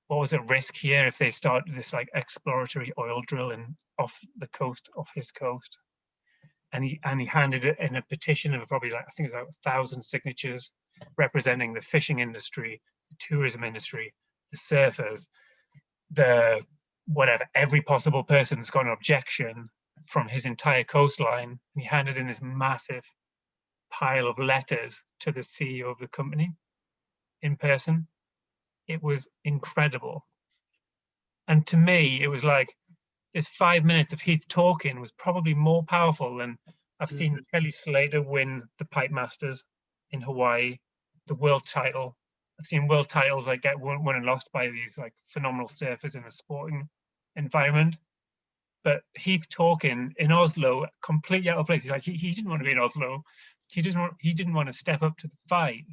what was at risk here if they start this like exploratory oil drilling off the coast, off his coast. And he handed it in a petition of probably like, I think it was like 1,000 signatures representing the fishing industry, the tourism industry, the surfers, the whatever, every possible person that's got an objection from his entire coastline. And he handed in this massive pile of letters to the CEO of the company in person. It was incredible. And to me, it was like this 5 minutes of Heath talking was probably more powerful than I've seen Kelly Slater win the Pipe Masters in Hawaii, the world title. I've seen world titles like get won and lost by these like phenomenal surfers in a sporting environment. But Heath talking in Oslo, completely out of place. He's like, he didn't want to be in Oslo. He didn't want to step up to the fight.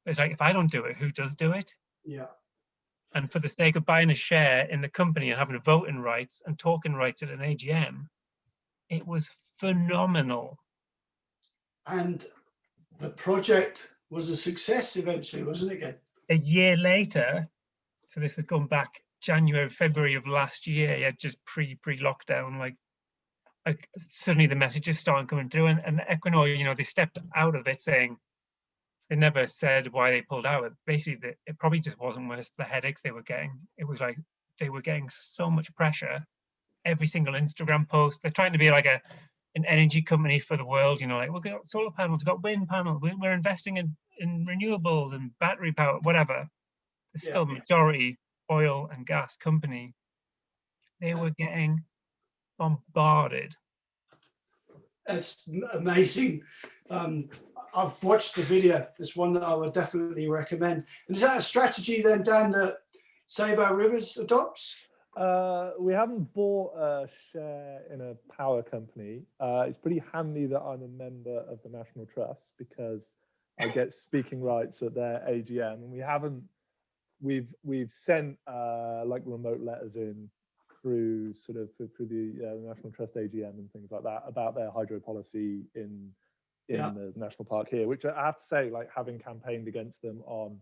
It's like, if I don't do it, who does do it? Yeah. And for the sake of buying a share in the company and having voting rights and talking rights at an AGM, it was phenomenal. And the project was a success eventually, wasn't it, Gabe? A year later, so this has gone back January, February of last year, yeah, just pre-lockdown, like suddenly the messages started coming through, and Equinor, you know, they stepped out of it saying, they never said why they pulled out. Basically, it probably just wasn't worth the headaches they were getting. It was like they were getting so much pressure. Every single Instagram post, they're trying to be like an energy company for the world, you know, like we've got solar panels, we've got wind panels, we're investing in renewables and battery power, whatever. It's still majority oil and gas company. They were getting bombarded. That's amazing. I've watched the video. It's one that I would definitely recommend. And is that a strategy then, Dan, that Save Our Rivers adopts? We haven't bought a share in a power company. It's pretty handy that I'm a member of the National Trust because I get speaking rights at their AGM, and we've sent like remote letters in through the National Trust AGM and things like that about their hydro policy in the national park here, which I have to say, like having campaigned against them on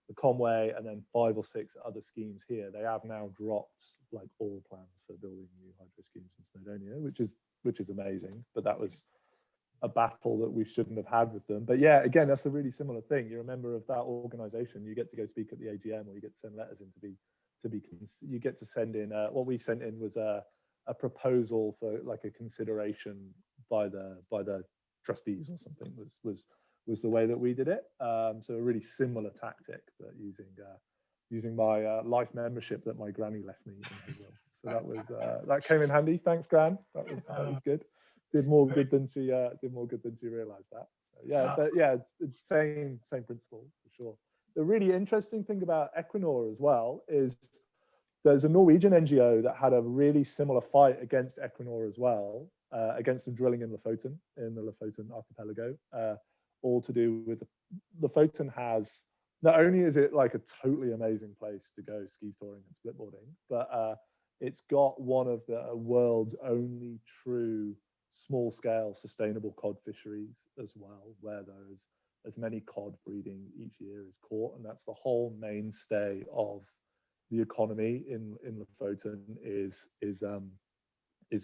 the Conway and then 5 or 6 other schemes here, they have now dropped like all plans for building new hydro schemes in Snowdonia, which is amazing. But that was a battle that we shouldn't have had with them. But yeah, again, that's a really similar thing. You're a member of that organization, you get to go speak at the AGM, or you get to send letters in you get to send in what we sent in was a proposal for like a consideration by the trustees or something was the way that we did it. So a really similar tactic, but using my life membership that my granny left me in her will. So that came in handy. Thanks, Gran. That was good. Did more good than she realized that. So yeah, but yeah, it's same principle for sure. The really interesting thing about Equinor as well is there's a Norwegian NGO that had a really similar fight against Equinor as well, against some drilling in the Lofoten archipelago, all to do with Lofoten has, not only is it like a totally amazing place to go ski touring and splitboarding, but it's got one of the world's only true small-scale sustainable cod fisheries as well, where there's as many cod breeding each year is caught, and that's the whole mainstay of the economy in Lofoten is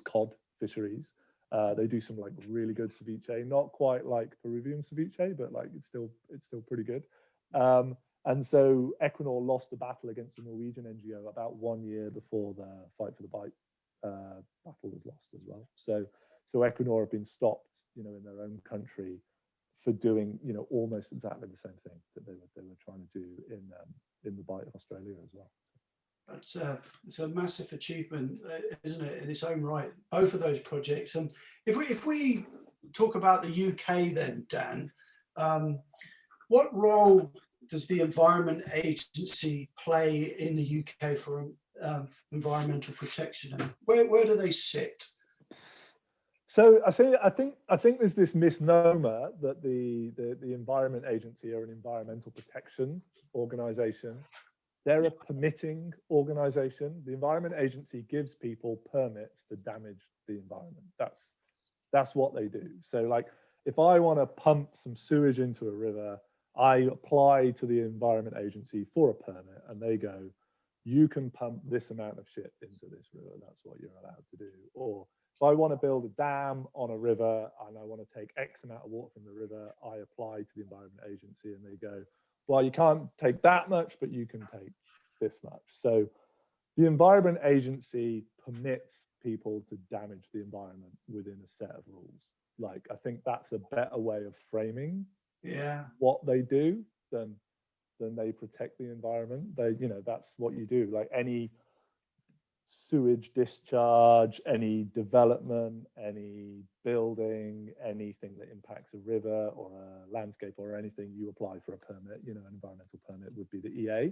cod fisheries. They do some like really good ceviche, not quite like Peruvian ceviche, but like it's still pretty good. And so Equinor lost a battle against a Norwegian NGO about 1 year before the Fight for the Bite battle was lost as well. So Equinor have been stopped, you know, in their own country for doing, you know, almost exactly the same thing that they were trying to do in the Bight of Australia as well. It's a massive achievement, isn't it, in its own right, both of those projects. And if we talk about the UK then, Dan, what role does the Environment Agency play in the UK for environmental protection, and where do they sit? So I think there's this misnomer that the Environment Agency are an environmental protection organisation. They're a permitting organisation. The Environment Agency gives people permits to damage the environment. That's what they do. So like, if I want to pump some sewage into a river, I apply to the Environment Agency for a permit, and they go, you can pump this amount of shit into this river. That's what you're allowed to do. Or if I want to build a dam on a river and I want to take X amount of water from the river, I apply to the Environment Agency, and they go, well, you can't take that much, but you can take this much. So the Environment Agency permits people to damage the environment within a set of rules. Like, I think that's a better way of framing what they do than they protect the environment. They, you know, that's what you do. Like any sewage discharge, any development, any building, anything that impacts a river or a landscape or anything, you apply for a permit. You know, an environmental permit would be the EA.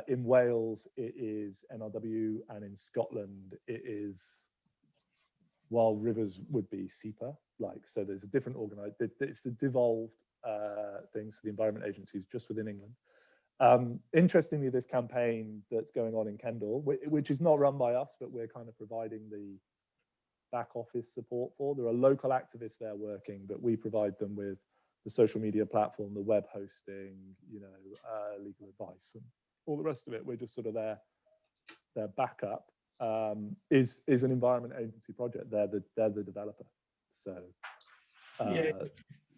In Wales, it is NRW, and in Scotland, it is, while rivers would be SEPA. Like, so there's a different it's a devolved thing. So the Environment Agency is just within England. Interestingly, this campaign that's going on in Kendal, which is not run by us, but we're kind of providing the back office support for. There are local activists there working, but we provide them with the social media platform, the web hosting, legal advice, and all the rest of it. We're just sort of their backup. Is an environment agency project. They're the developer. So yeah,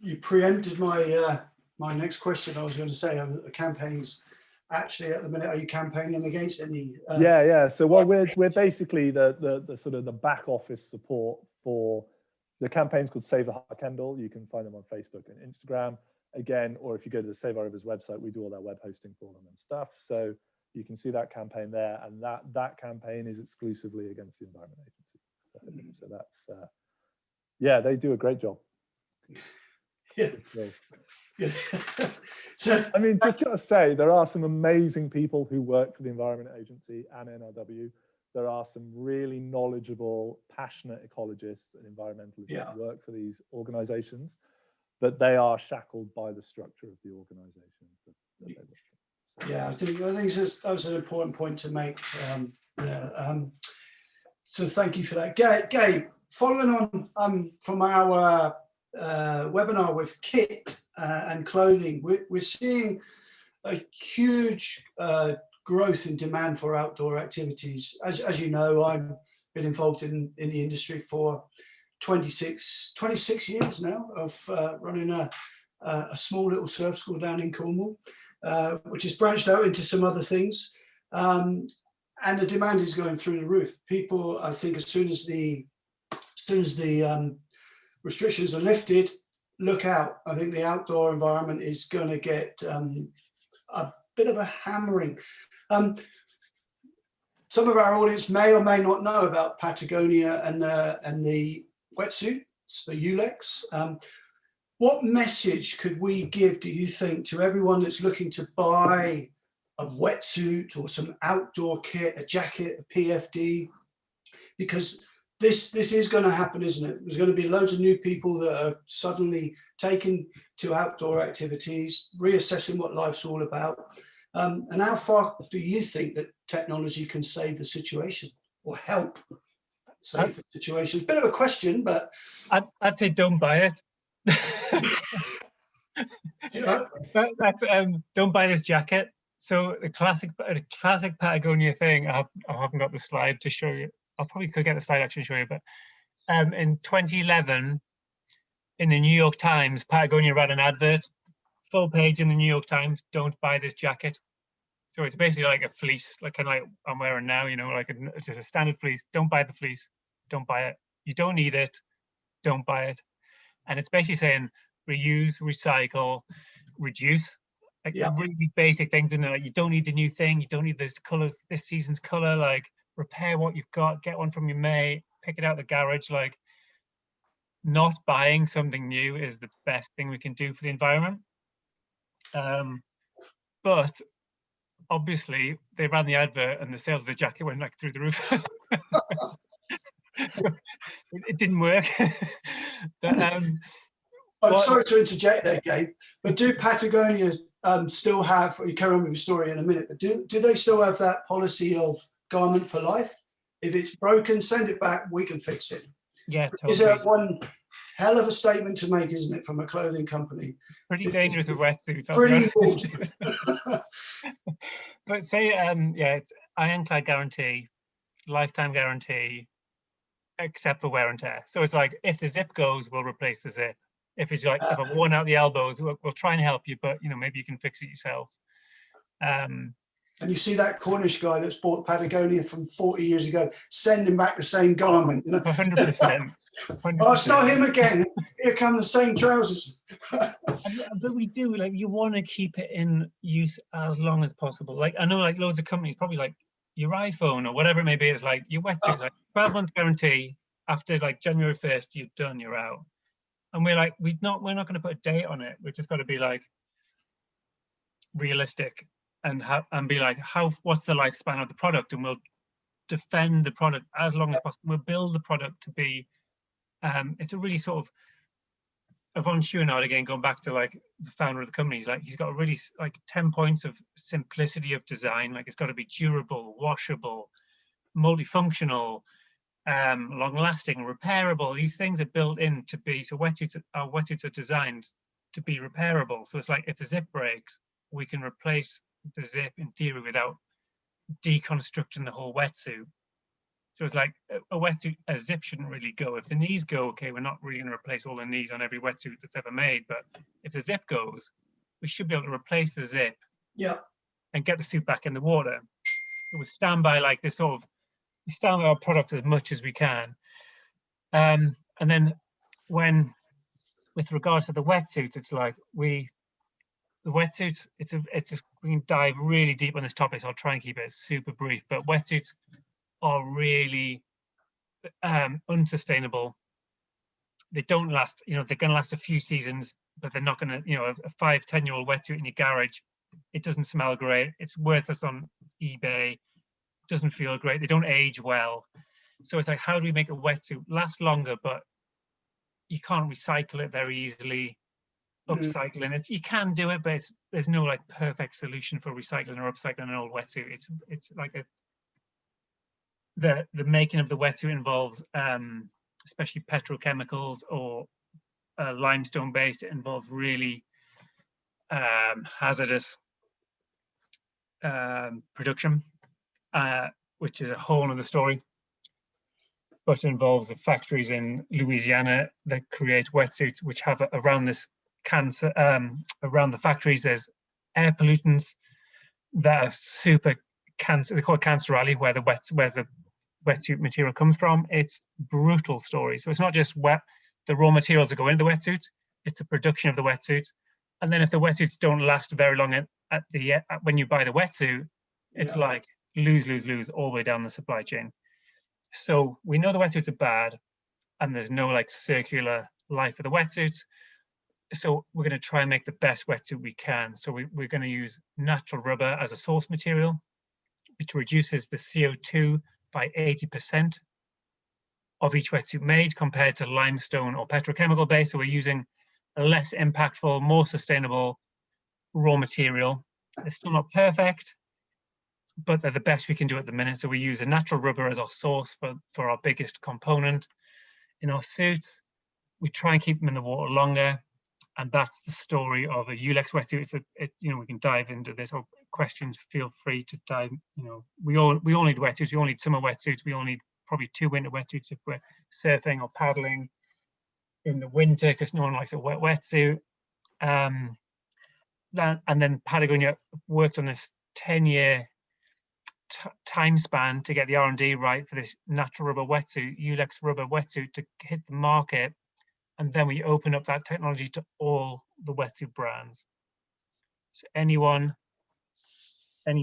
you preempted my my next question. I was going to say, campaigns. Actually, at the minute, are you campaigning against any? Yeah. So we're basically the sort of the back office support for the campaigns called Save the Heart Kendall. You can find them on Facebook and Instagram again, or if you go to the Save Our Rivers website, we do all their web hosting for them and stuff. So you can see that campaign there, and that campaign is exclusively against the Environment Agency. So that's they do a great job. Yeah. Yeah. So I mean, just gotta say, there are some amazing people who work for the Environment Agency and NRW. There are some really knowledgeable, passionate ecologists and environmentalists that work for these organizations, but they are shackled by the structure of the organization that they work for. Yeah, I think that was an important point to make. So thank you for that, Gabe. Following on from our webinar with kit and clothing, we're seeing a huge growth in demand for outdoor activities. As you know, I've been involved in the industry for 26 years now of running a small little surf school down in Cornwall, which has branched out into some other things. And the demand is going through the roof. People, I think, as soon as the restrictions are lifted, look out. I think the outdoor environment is going to get a bit of a hammering. Some of our audience may or may not know about Patagonia and the wetsuits, the Ulex. What message could we give, do you think, to everyone that's looking to buy a wetsuit or some outdoor kit, a jacket, a PFD? Because this is going to happen, isn't it? There's going to be loads of new people that are suddenly taken to outdoor activities, reassessing what life's all about. And how far do you think that technology can save the situation or help save the situation? Bit of a question, but I'd say don't buy it. That's don't buy this jacket. So the classic Patagonia thing. I haven't got the slide to show you. I probably could get the slide actually to show you, but in 2011, in the New York Times, Patagonia ran an advert, full page in the New York Times, don't buy this jacket. So it's basically like a fleece, like kind of like I'm wearing now, like it's just a standard fleece. Don't buy the fleece, don't buy it. You don't need it, don't buy it. And it's basically saying reuse, recycle, reduce, like really basic things in there. Like you don't need the new thing, you don't need this season's color, like repair what you've got, get one from your mate, pick it out of the garage. Like not buying something new is the best thing we can do for the environment. But obviously they ran the advert and the sales of the jacket went like through the roof. So it didn't work. But, I'm sorry to interject there, Gabe, but do Patagonia still have, you carry on with your story in a minute, but do they still have that policy of garment for life? If it's broken, send it back, we can fix it. Yeah, totally. Is that one hell of a statement to make, isn't it, from a clothing company? Pretty dangerous with wetsuits. Pretty But say, it's ironclad guarantee, lifetime guarantee, except for wear and tear. So it's like, if the zip goes, we'll replace the zip. If it's like, if I've worn out the elbows, we'll try and help you, but maybe you can fix it yourself. And you see that Cornish guy that's bought Patagonia from 40 years ago, sending back the same garment. 100%. Oh, it's not him again. Here come the same trousers. But we do, like, you want to keep it in use as long as possible. Like, I know, like, loads of companies, probably like your iPhone or whatever it may be, it's like your wetsuit's like 12-month guarantee. After like January 1st, you're done, you're out. And we're like, we're not going to put a date on it. We've just got to be like realistic and be like, what's the lifespan of the product? And we'll defend the product as long as possible. We'll build the product to be, it's a really sort of, Yvonne Chouinard, again, going back to like the founder of the company, he's got a really like 10 points of simplicity of design. Like it's got to be durable, washable, multifunctional, long-lasting, repairable. These things are built in to be, so wetsuits are designed to be repairable. So it's like if the zip breaks, we can replace the zip in theory without deconstructing the whole wetsuit. So it's like a wetsuit, a zip shouldn't really go. If the knees go, okay, we're not really going to replace all the knees on every wetsuit that's ever made. But if the zip goes, we should be able to replace the zip, yeah, and get the suit back in the water. So we stand by like this sort of, we stand by our product as much as we can. And then with regards to the wetsuits, it's like the wetsuits, we can dive really deep on this topic, so I'll try and keep it super brief, but wetsuits are really unsustainable. They don't last, they're going to last a few seasons, but they're not going to, a 5-10-year-old wetsuit in your garage, it doesn't smell great, it's worthless on eBay, doesn't feel great, they don't age well. So it's like, how do we make a wetsuit last longer, but you can't recycle it very easily? Upcycling it, you can do it, but there's no like perfect solution for recycling or upcycling an old wetsuit. It's like the making of the wetsuit involves especially petrochemicals or limestone based. It involves really hazardous production, which is a whole other story. But it involves the factories in Louisiana that create wetsuits, which have around this cancer, around the factories, there's air pollutants that are super cancer. They call it cancer alley, where the wetsuit material comes from. It's brutal story. So it's not just the raw materials that go into the wetsuits, it's the production of the wetsuits. And then if the wetsuits don't last very long when you buy the wetsuit, it's like lose all the way down the supply chain. So we know the wetsuits are bad, and there's no like circular life of the wetsuits. So we're going to try and make the best wetsuit we can. So we're going to use natural rubber as a source material, which reduces the CO2 by 80% of each wetsuit made compared to limestone or petrochemical base. So we're using a less impactful, more sustainable raw material. It's still not perfect, but they're the best we can do at the minute. So we use a natural rubber as our source for our biggest component in our suits. We try and keep them in the water longer. And that's the story of a Ulex wetsuit. We can dive into this, or questions, feel free to dive. We all need wetsuits. We all need summer wetsuits. We all need probably 2 winter wetsuits if we're surfing or paddling in the winter, because no one likes a wet wetsuit. And then Patagonia worked on this 10-year time span to get the R&D right for this natural rubber wetsuit, Ulex rubber wetsuit, to hit the market. And then we open up that technology to all the wetsuit brands. So any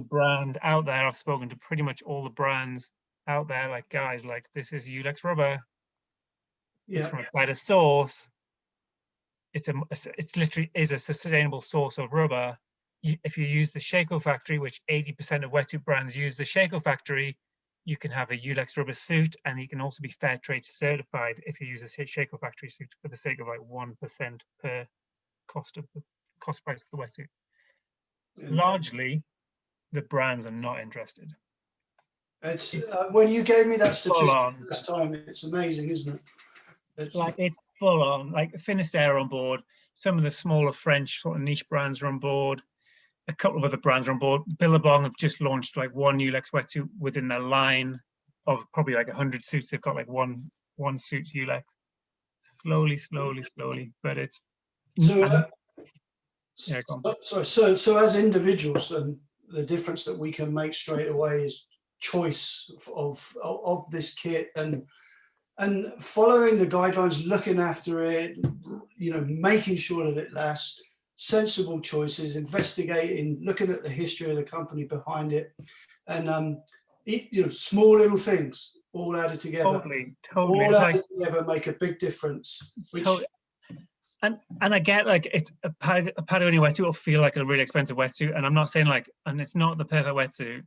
brand out there, I've spoken to pretty much all the brands out there, like, guys, like, this is Ulex rubber. It's from a better source. It's literally is a sustainable source of rubber. If you use the Shaco factory, which 80% of wetsuit brands use the Shaco factory, you can have a Ulex rubber suit, and you can also be fair trade certified if you use a Shaco factory suit, for the sake of like 1% per cost price of the wetsuit. Largely, the brands are not interested. It's when you gave me that statistic this time, it's amazing, isn't it? It's full on. Like Finisterre on board. Some of the smaller French sort of niche brands are on board. A couple of other brands are on board. Billabong have just launched like one Ulex wetsuit within their line of probably like 100 suits. They've got like one suit Ulex. Slowly, but it's so. So as individuals, and the difference that we can make straight away is choice of this kit, and following the guidelines, looking after it, making sure that it lasts. Sensible choices, investigating, looking at the history of the company behind it, and small little things all added together. Totally. All added together make a big difference. And I get like it's a Patagonia wetsuit will feel like a really expensive wetsuit, and I'm not saying like, and it's not the perfect wetsuit,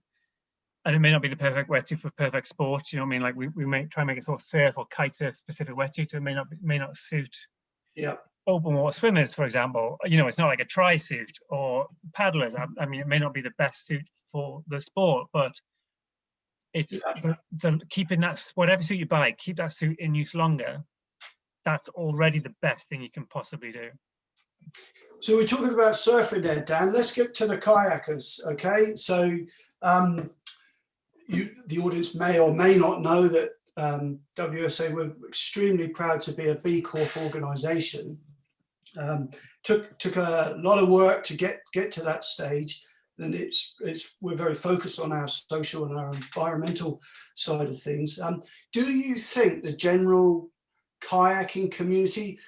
and it may not be the perfect wetsuit for perfect sport. You know what I mean? Like we may try and make it sort of surf or kite surf specific wetsuit, so it may not suit. Yeah. Open water swimmers, for example, it's not like a tri-suit, or paddlers. I mean, it may not be the best suit for the sport, but it's keeping that, whatever suit you buy, keep that suit in use longer. That's already the best thing you can possibly do. So we're talking about surfing there, Dan. Let's get to the kayakers, okay? So the audience may or may not know that WSA, we're extremely proud to be a B Corp organisation. Took a lot of work to get to that stage, and we're very focused on our social and our environmental side of things. Do you think the general kayaking community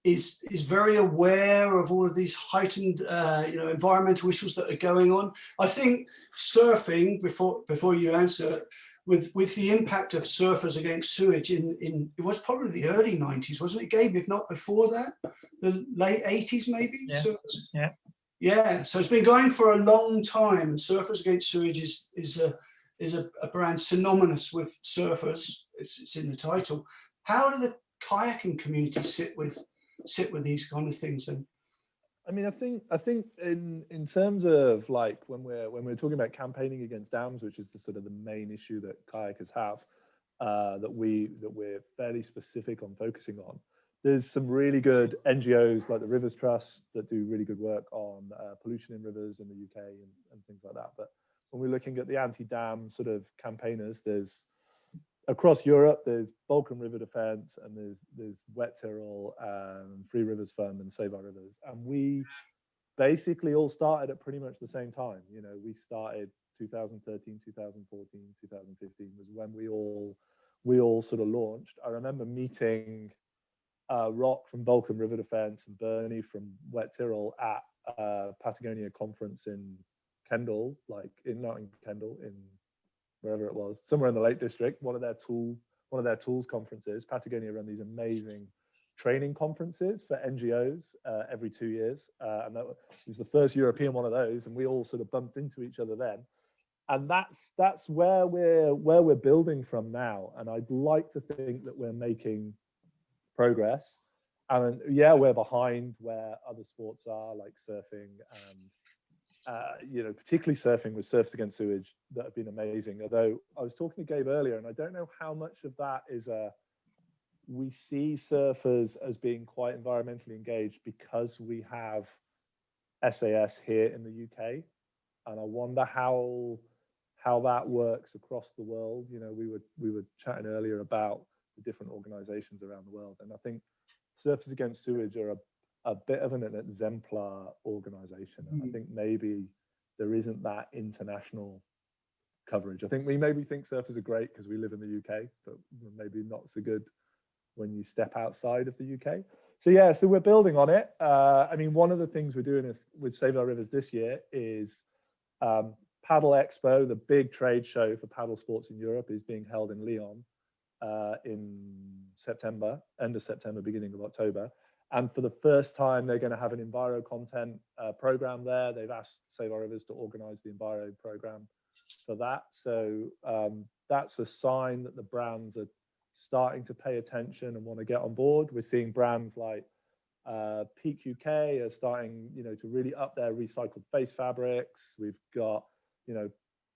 is very aware of all of these heightened environmental issues that are going on? I think surfing, before you answer, with the impact of surfers against sewage in it was probably the early 90s, wasn't it, Gabe? If not before that, the late 80s maybe. Yeah. Yeah. So it's been going for a long time, and Surfers Against Sewage is a brand synonymous with surfers. It's in the title. How do the kayaking community sit with these kind of things then? I mean, I think in terms of like when we're talking about campaigning against dams, which is the sort of the main issue that kayakers have, that we're fairly specific on focusing on. There's some really good NGOs like the Rivers Trust that do really good work on pollution in rivers in the UK and things like that. But when we're looking at the anti-dam sort of campaigners, there's across Europe, there's Balkan River Defence, and there's Wet Tyrol, Free Rivers Fund, and Save Our Rivers. And we basically all started at pretty much the same time. You know, we started 2013, 2014, 2015 was when we all sort of launched. I remember meeting Rock from Balkan River Defence and Bernie from Wet Tyrol at Patagonia conference in Kendal, not in Kendal, in wherever it was, somewhere in the Lake District, one of their tools conferences. Patagonia run these amazing training conferences for NGOs every 2 years, and that was the first European one of those, and we all sort of bumped into each other then. And that's where we're building from now, and I'd like to think that we're making progress. And yeah, we're behind where other sports are, like surfing and particularly surfing with Surfers Against Sewage that have been amazing. Although I was talking to Gabe earlier, and I don't know how much of that is we see surfers as being quite environmentally engaged because we have SAS here in the UK, and I wonder how that works across the world. You know, we were chatting earlier about the different organisations around the world, and I think Surfers Against Sewage are a bit of an exemplar organisation. I think maybe there isn't that international coverage. I think we maybe think surfers are great because we live in the UK, but maybe not so good when you step outside of the UK. So yeah, so we're building on it. I mean, one of the things we're doing with Save Our Rivers this year is Paddle Expo, the big trade show for paddle sports in Europe, is being held in Lyon in September, end of September, beginning of October. And for the first time, they're going to have an Enviro content program there. They've asked Save Our Rivers to organize the Enviro program for that. So that's a sign that the brands are starting to pay attention and want to get on board. We're seeing brands like Peak UK are starting, to really up their recycled face fabrics. We've got,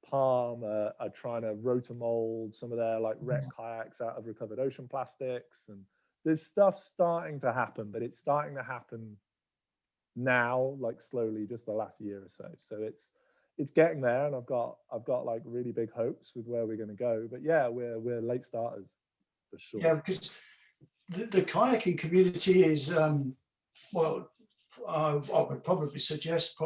Palm are trying to rotomold some of their wreck kayaks out of recovered ocean plastics, and there's stuff starting to happen, but it's starting to happen now, slowly, just the last year or so. So it's getting there, and I've got really big hopes with where we're going to go. But yeah, we're late starters for sure. Yeah, because the kayaking community is I would probably suggest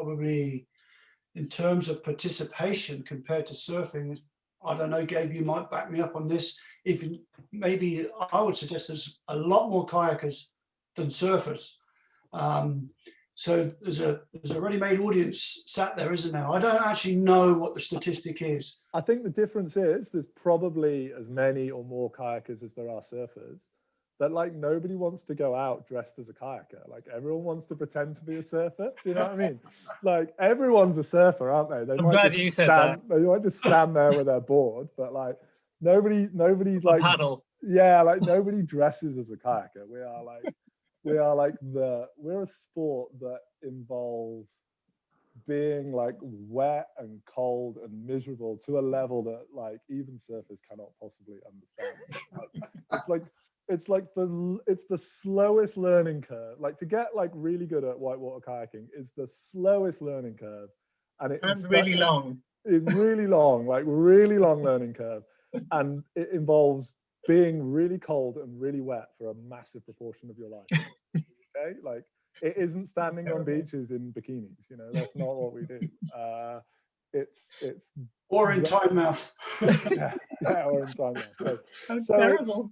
in terms of participation compared to surfing, I don't know, Gabe, you might back me up on this. Maybe I would suggest there's a lot more kayakers than surfers. So there's a ready-made audience sat there, isn't there? I don't actually know what the statistic is. I think the difference is there's probably as many or more kayakers as there are surfers, but nobody wants to go out dressed as a kayaker. Everyone wants to pretend to be a surfer. Do you know what I mean? Everyone's a surfer, aren't they? I'm glad you said that. They might just stand there with their board, but nobody paddle. Yeah, nobody dresses as a kayaker. We're a sport that involves being wet and cold and miserable to a level that even surfers cannot possibly understand. it's like it's the slowest learning curve. Like to get like really good at whitewater kayaking is the slowest learning curve, and And really long. It's really long, like really long learning curve, and it involves being really cold and really wet for a massive proportion of your life. Okay, like it isn't standing on beaches in bikinis. You know, that's not what we do. It's or in timeout. yeah, or in timeout. So, That's so terrible.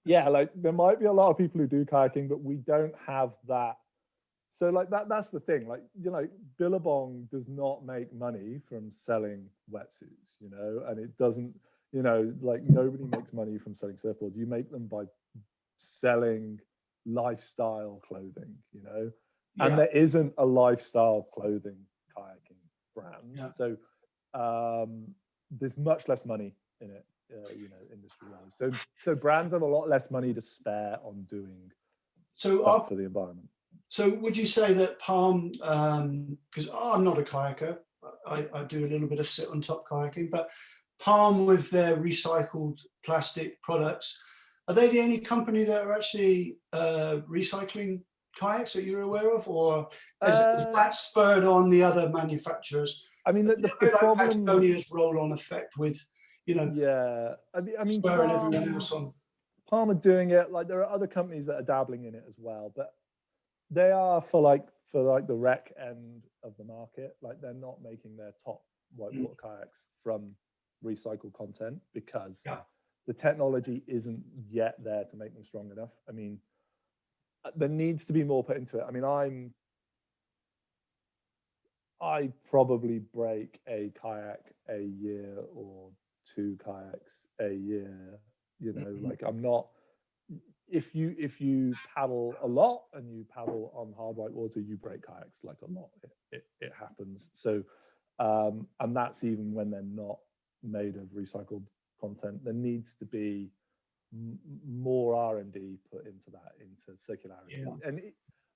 yeah, like there might be a lot of people who do kayaking, but we don't have that. So like that's the thing. Like, you know, Billabong does not make money from selling wetsuits, you know, and it doesn't, you know, like nobody makes money from selling surfboards. You make them by selling lifestyle clothing, you know, and there isn't a lifestyle clothing kayaking brand. So there's much less money in it, you know, industry-wise. So brands have a lot less money to spare on doing stuff for the environment. So would you say that Palm, because I'm not a kayaker, I do a little bit of sit on top kayaking, but Palm with their recycled plastic products, are they the only company that are actually recycling kayaks that you're aware of, or is that spurred on the other manufacturers? I mean, the problem, Patagonia's roll-on effect with, you know, yeah, I mean, spurring everyone else on. Palm are doing it. Like there are other companies that are dabbling in it as well, but they are for the rec end of the market. Like they're not making their top whitewater kayaks from recycled content because the technology isn't yet there to make them strong enough. I mean, there needs to be more put into it. I mean, I probably break a kayak a year or 2 kayaks a year. You know, like I'm not. If you paddle a lot and you paddle on hard white water, you break kayaks like a lot. It happens. So, and that's even when they're not made of recycled content. There needs to be more R&D put into that, into circularity. And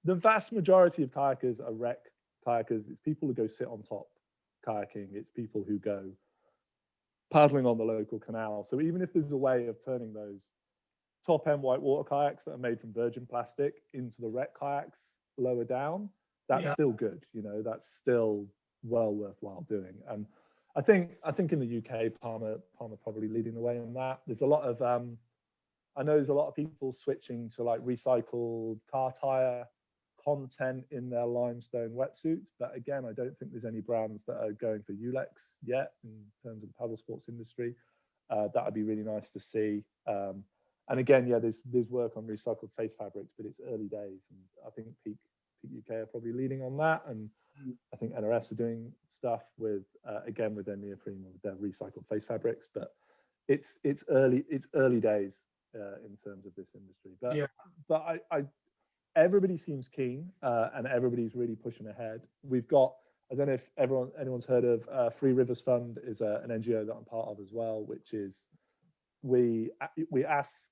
the vast majority of kayakers are rec kayakers. It's people who go sit on top kayaking. It's people who go paddling on the local canal. So even if there's a way of turning those top end whitewater kayaks that are made from virgin plastic into the rec kayaks lower down, that's still good. You know, that's still well worthwhile doing. And I think in the UK, Palm are probably leading the way on that. There's a lot of I know there's a lot of people switching to like recycled car tire content in their limestone wetsuits, but again, I don't think there's any brands that are going for Ulex yet in terms of the paddle sports industry. That would be really nice to see. And again, yeah, there's work on recycled face fabrics, but it's early days, and I think Peak UK are probably leading on that, and I think NRS are doing stuff with again with their neoprene, with their recycled face fabrics, but it's early days in terms of this industry. But I everybody seems keen, and everybody's really pushing ahead. We've got, I don't know if anyone's heard of Free Rivers Fund is an NGO that I'm part of as well, which is we ask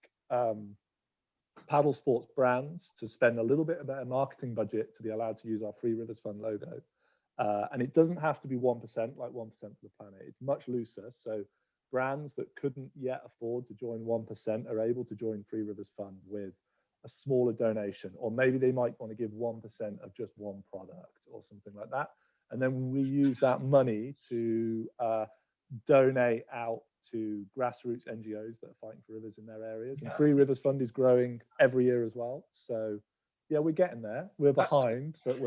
paddle sports brands to spend a little bit of their marketing budget to be allowed to use our Free Rivers Fund logo. And it doesn't have to be 1%, like 1% for the planet. It's much looser. So brands that couldn't yet afford to join 1% are able to join Free Rivers Fund with a smaller donation, or maybe they might want to give 1% of just one product or something like that. And then we use that money to donate out to grassroots NGOs that are fighting for rivers in their areas. And Free Rivers Fund is growing every year as well. So yeah, we're getting there. We're behind, but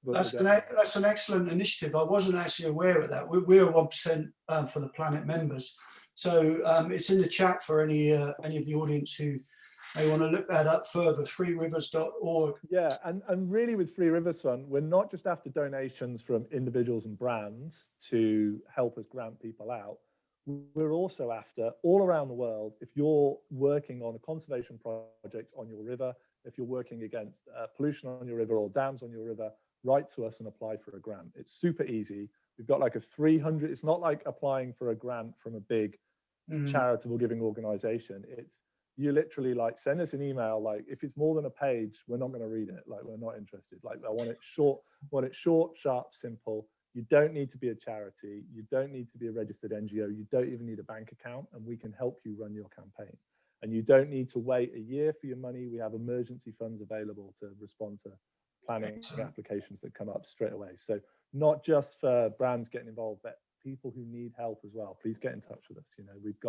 that's an excellent initiative. I wasn't actually aware of that. We're 1% for the Planet members. So it's in the chat for any of the audience who may want to look that up further, freerivers.org. Yeah, and really with Free Rivers Fund, we're not just after donations from individuals and brands to help us grant people out. We're also after, all around the world, if you're working on a conservation project on your river, if you're working against pollution on your river or dams on your river, write to us and apply for a grant. It's super easy. We've got like a 300, it's not like applying for a grant from a big charitable giving organization. It's, you literally like send us an email, like if it's more than a page, we're not going to read it. Like we're not interested. Like I want it short, sharp, simple. You don't need to be a charity. You don't need to be a registered NGO. You don't even need a bank account, and we can help you run your campaign. And you don't need to wait a year for your money. We have emergency funds available to respond to planning applications that come up straight away. So not just for brands getting involved, but people who need help as well. Please get in touch with us. You know, we've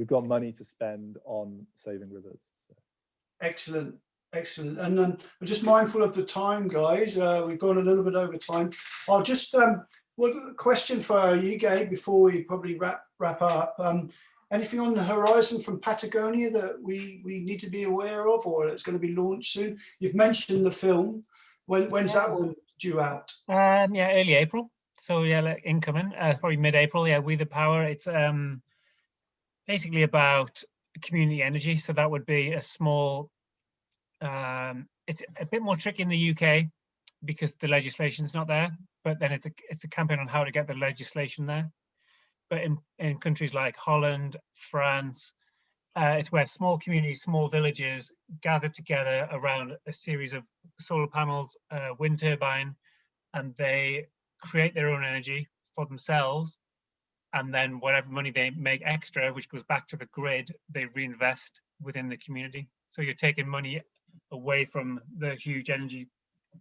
got money to spend on saving rivers. So. Excellent. Excellent. And we're just mindful of the time, guys. We've gone a little bit over time. I'll just one question for you, Gabe, before we probably wrap up. Anything on the horizon from Patagonia that we need to be aware of, or it's going to be launched soon? You've mentioned the film. When's that one due out? Yeah, early April. So yeah, like incoming, probably mid-April. Yeah, We the Power. It's basically about community energy. So that would be a small. It's a bit more tricky in the UK because the legislation's not there. But then it's a campaign on how to get the legislation there. But in countries like Holland, France, it's where small communities, small villages gather together around a series of solar panels, wind turbine, and they create their own energy for themselves. And then whatever money they make extra, which goes back to the grid, they reinvest within the community. So you're taking money away from the huge energy.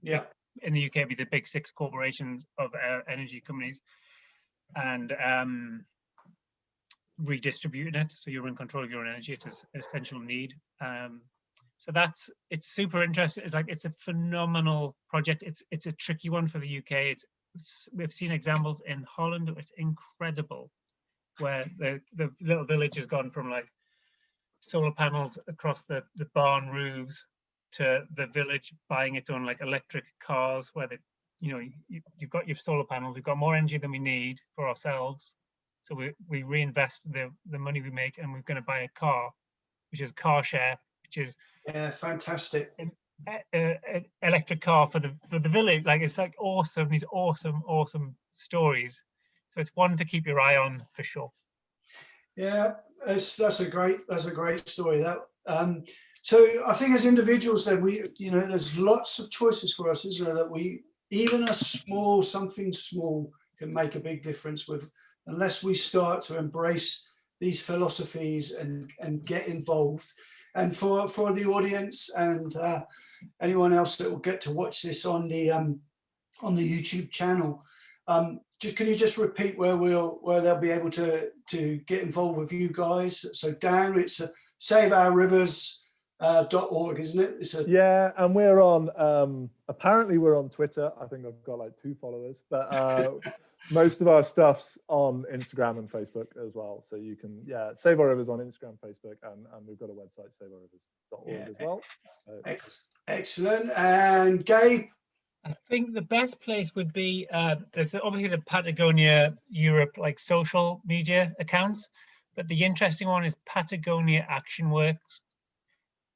Yeah. In the UK, it'd be the big 6 corporations of energy companies, and redistributing it, so you're in control of your own energy. It's an essential need. So it's super interesting. It's a phenomenal project. It's a tricky one for the UK. We've seen examples in Holland. It's incredible, where the little village has gone from like solar panels across the barn roofs to the village buying its own like electric cars, where you've got your solar panels. We've got more energy than we need for ourselves. So we reinvest the money we make, and we're going to buy a car, which is car share, which is fantastic. An electric car for the village. Like, it's like awesome. These awesome stories. So it's one to keep your eye on for sure. Yeah, that's a great story. That so I think as individuals, then there's lots of choices for us, isn't there? That even something small can make a big difference with. Unless we start to embrace these philosophies and get involved. And for the audience and anyone else that will get to watch this on the YouTube channel, can you just repeat where they'll be able to get involved with you guys? So Dan, it's saveourrivers.org, isn't it? Yeah, and we're on. Apparently, we're on Twitter. I think I've got like 2 followers, but. Most of our stuff's on Instagram and Facebook as well. So you can, Save Our Rivers on Instagram, Facebook, and we've got a website, saveourrivers.org as well. So. Excellent. And Gabe? I think the best place would be, there's obviously the Patagonia Europe like social media accounts, but the interesting one is Patagonia Action Works.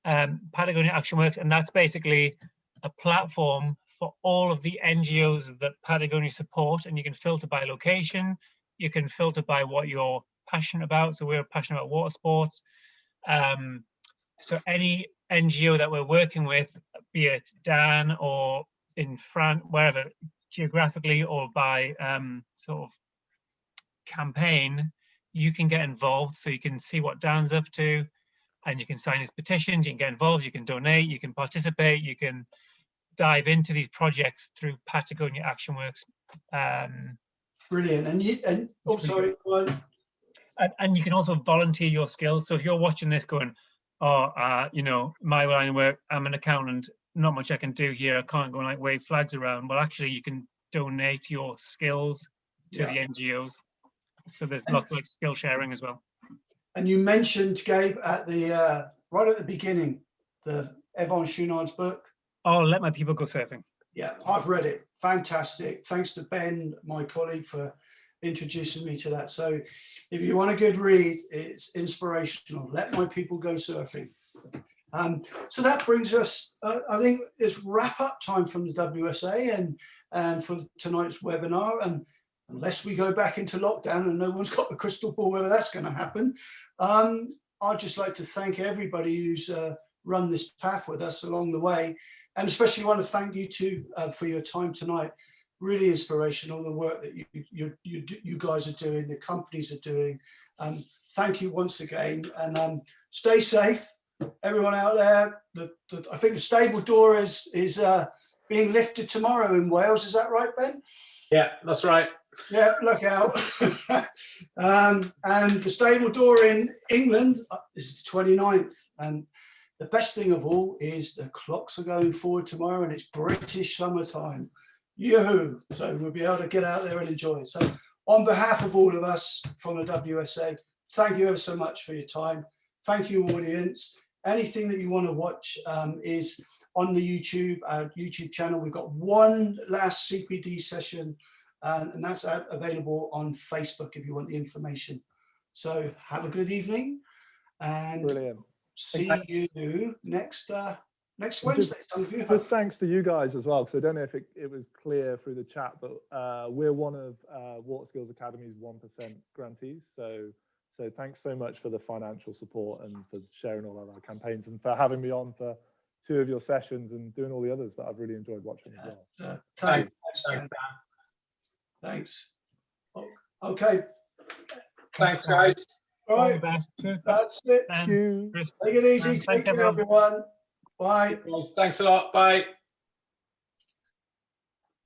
Patagonia Action Works, and that's basically a platform for all of the NGOs that Patagonia support, and you can filter by location, you can filter by what you're passionate about. So we're passionate about water sports. So any NGO that we're working with, be it Dan or in France, wherever, geographically or by sort of campaign, you can get involved. So you can see what Dan's up to, and you can sign his petitions, you can get involved, you can donate, you can participate, you can dive into these projects through Patagonia Action Works. Brilliant. And you can also volunteer your skills. So if you're watching this going, my line of work, I'm an accountant, not much I can do here, I can't go and like wave flags around. Well, actually, you can donate your skills to the NGOs. So there's lots of like skill sharing as well. And you mentioned, Gabe, at the right at the beginning, the Yvon Chouinard's book. Oh, Let My People Go Surfing. Yeah, I've read it. Fantastic. Thanks to Ben, my colleague, for introducing me to that. So if you want a good read, it's inspirational. Let My People Go Surfing. So that brings us, I think it's wrap up time from the WSA and for tonight's webinar. And unless we go back into lockdown and no one's got the crystal ball whether that's going to happen, I'd just like to thank everybody who's run this path with us along the way, and especially want to thank you too for your time tonight. Really inspirational, the work that you guys are doing, the companies are doing. thank you once again, and stay safe, everyone out there. I think the stable door is being lifted tomorrow in Wales. Is that right, Ben? Yeah, that's right. Yeah, look out. And the stable door in England is the 29th. And the best thing of all is the clocks are going forward tomorrow, and it's British summertime. Yoo-hoo. So we'll be able to get out there and enjoy it. So on behalf of all of us from the WSA, thank you ever so much for your time. Thank you, audience. Anything that you want to watch is on the YouTube, our YouTube channel. We've got one last CPD session, and that's available on Facebook if you want the information. So have a good evening, and Brilliant. see you next Wednesday. Some of you just thanks to you guys as well, because I don't know if it was clear through the chat, but we're one of Water Skills Academy's 1% grantees. So thanks so much for the financial support and for sharing all of our campaigns, and for having me on for 2 of your sessions and doing all the others that I've really enjoyed watching as well. Thanks. Okay. Thanks, guys. All right. That's it. Thank you. Take it easy. Take care, everyone. Bye. Thanks a lot. Bye.